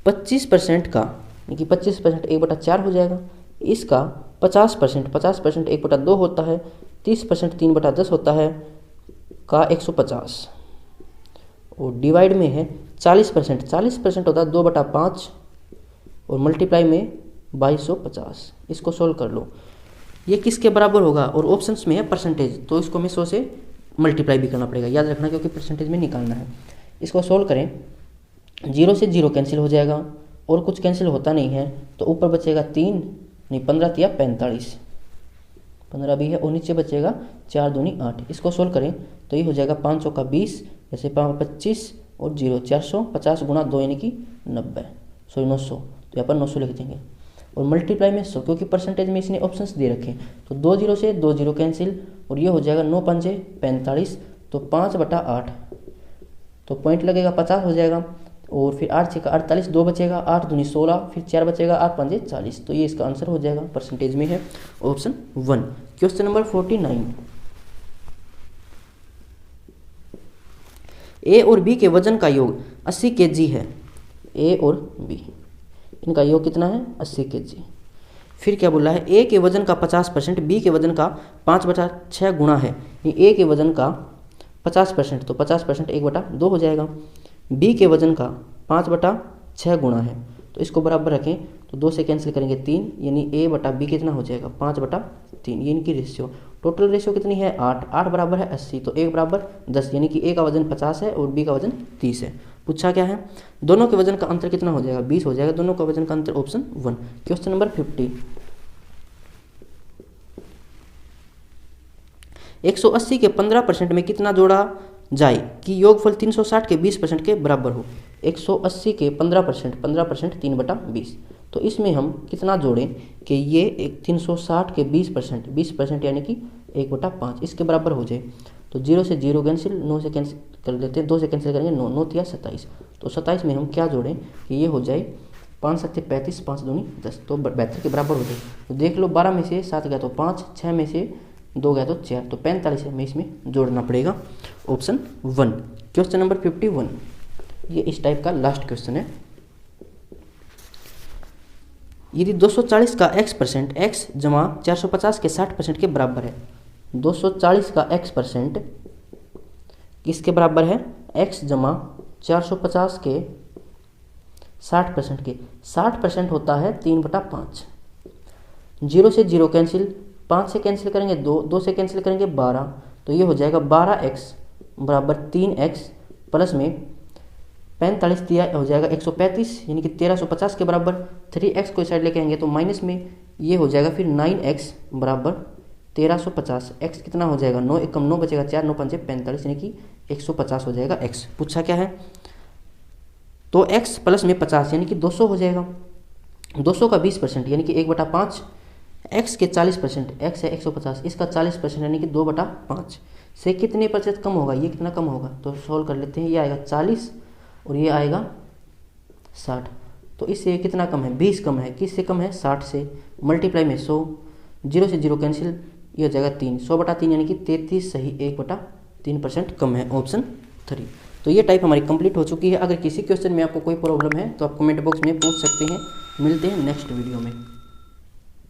25% का यानी कि 25% 1/4 हो जाएगा। इसका 50% 1/2 होता है, 30% 3/10 होता है का 150 और डिवाइड में है 40% होता है 2/5 और मल्टीप्लाई में 2250। इसको सोल्व कर लो, ये किसके बराबर होगा, और ऑप्शंस में है परसेंटेज, तो इसको हमें 100 से मल्टीप्लाई भी करना पड़ेगा, याद रखना, क्योंकि परसेंटेज में निकालना है। इसको सोल्व करें, 0 से 0 कैंसिल हो जाएगा और कुछ कैंसिल होता नहीं है, तो ऊपर बचेगा 3 नहीं 15 तिया 45, 15 भी है और नीचे बचेगा 4 दूनी 8। इसको सोल्व करें तो ये हो जाएगा 5 चौका 20, जैसे 25 और 0 450 गुणा 2 यानी कि 900, तो यहाँ पर 900 लिख देंगे और मल्टीप्लाई में 100, क्योंकि परसेंटेज में इसने ऑप्शंस दे रखे हैं। तो 2 0 से 2 0 कैंसिल और ये हो जाएगा 9 5 45, तो 5/8, तो पॉइंट लगेगा 50 हो जाएगा और फिर 8 6 48, 2 बचेगा, 8 दूनी 16, फिर 4 बचेगा, 8 5 40। तो ये इसका आंसर हो जाएगा, परसेंटेज में है ऑप्शन 1। क्वेश्चन नंबर 49, ए और बी के वजन का योग 80 kg है। ए और बी इनका योग कितना है? 80 kg। फिर क्या बोला है? ए के वजन का 50% बी के वजन का 5/6 गुणा है। ए के वजन का 50%, तो 50% 1/2 हो जाएगा। बी के वजन का 5/6 गुणा है, तो इसको बराबर रखें तो 2 से कैंसिल करेंगे 3, यानी ए बटा बी कितना हो जाएगा? 5/3। ये इनकी रेशियो, टोटल रेशियो कितनी है? 8। 8 बराबर है 80, तो 1 बराबर 10, यानी कि ए का वजन 50 है और बी का वजन 30 है। पूछा क्या है? दोनों के वजन का अंतर कितना हो जाएगा? 20 हो जाएगा। दोनों का वजन का अंतर ऑप्शन 1। क्वेश्चन नंबर 50, 180 के 15% में कितना जोड़ा जाए कि योगफल 360 के 20% के बराबर हो? 180 के 15%, 15% 3/20। तो इसमें हम कितना जोड़ें कि ये 360 के 20%, 20% यानी कि 1/5 इसके बराबर हो जाए। तो 0 से 0 कैंसिल, 9 से कैंसिल कर देते हैं, 2 से कैंसिल करेंगे 9, 9 या 27। तो 27 में हम क्या जोड़ें कि ये हो जाए 5 7 35, 5 दूनी 10, तो 72 के बराबर हो जाए। तो देख लो 12 में से 7 गया तो 5, 6 में से 2 गया तो 4, तो 45 हमें इसमें जोड़ना पड़ेगा, ऑप्शन 1। क्वेश्चन नंबर 51, ये इस टाइप का लास्ट क्वेश्चन है। यदि 240 का x% x जमा 450 के 60% के बराबर है। 240 का x% किसके बराबर है? x जमा 450 के 60% के। 60% होता है 3/5। 0 से 0 कैंसिल, 5 से कैंसिल करेंगे 2, 2 से कैंसिल करेंगे 12, तो ये हो जाएगा 12x बराबर 3x प्लस में 45 दिया हो जाएगा 135, यानी कि 1350 के बराबर। 3x को इस साइड लेके आएंगे तो माइनस में ये हो जाएगा फिर 9x बराबर 1350। x कितना हो जाएगा? 9 1 9 बचेगा 4, 9 5 45, यानी कि 150 हो जाएगा x। पूछा क्या है? तो x प्लस में 50 यानी कि 200 हो जाएगा। 200 का 20% यानी कि 1/5, x के 40%, x है 150, इसका 40% यानी कि 2/5 से कितने प्रतिशत कम होगा? ये कितना कम होगा? तो सॉल्व कर लेते हैं। ये आएगा 40 और ये आएगा 60, तो इससे कितना कम है? 20 कम है। किससे कम है? 60 से। मल्टीप्लाई में 100, 0 से 0 कैंसिल, ये हो जाएगा 3, 100/3 यानी कि 33 सही 1/3% कम है, ऑप्शन 3। तो ये टाइप हमारी कंप्लीट हो चुकी है। अगर किसी क्वेश्चन में आपको कोई प्रॉब्लम है तो आप कमेंट बॉक्स में पूछ सकते हैं। मिलते हैं नेक्स्ट वीडियो में।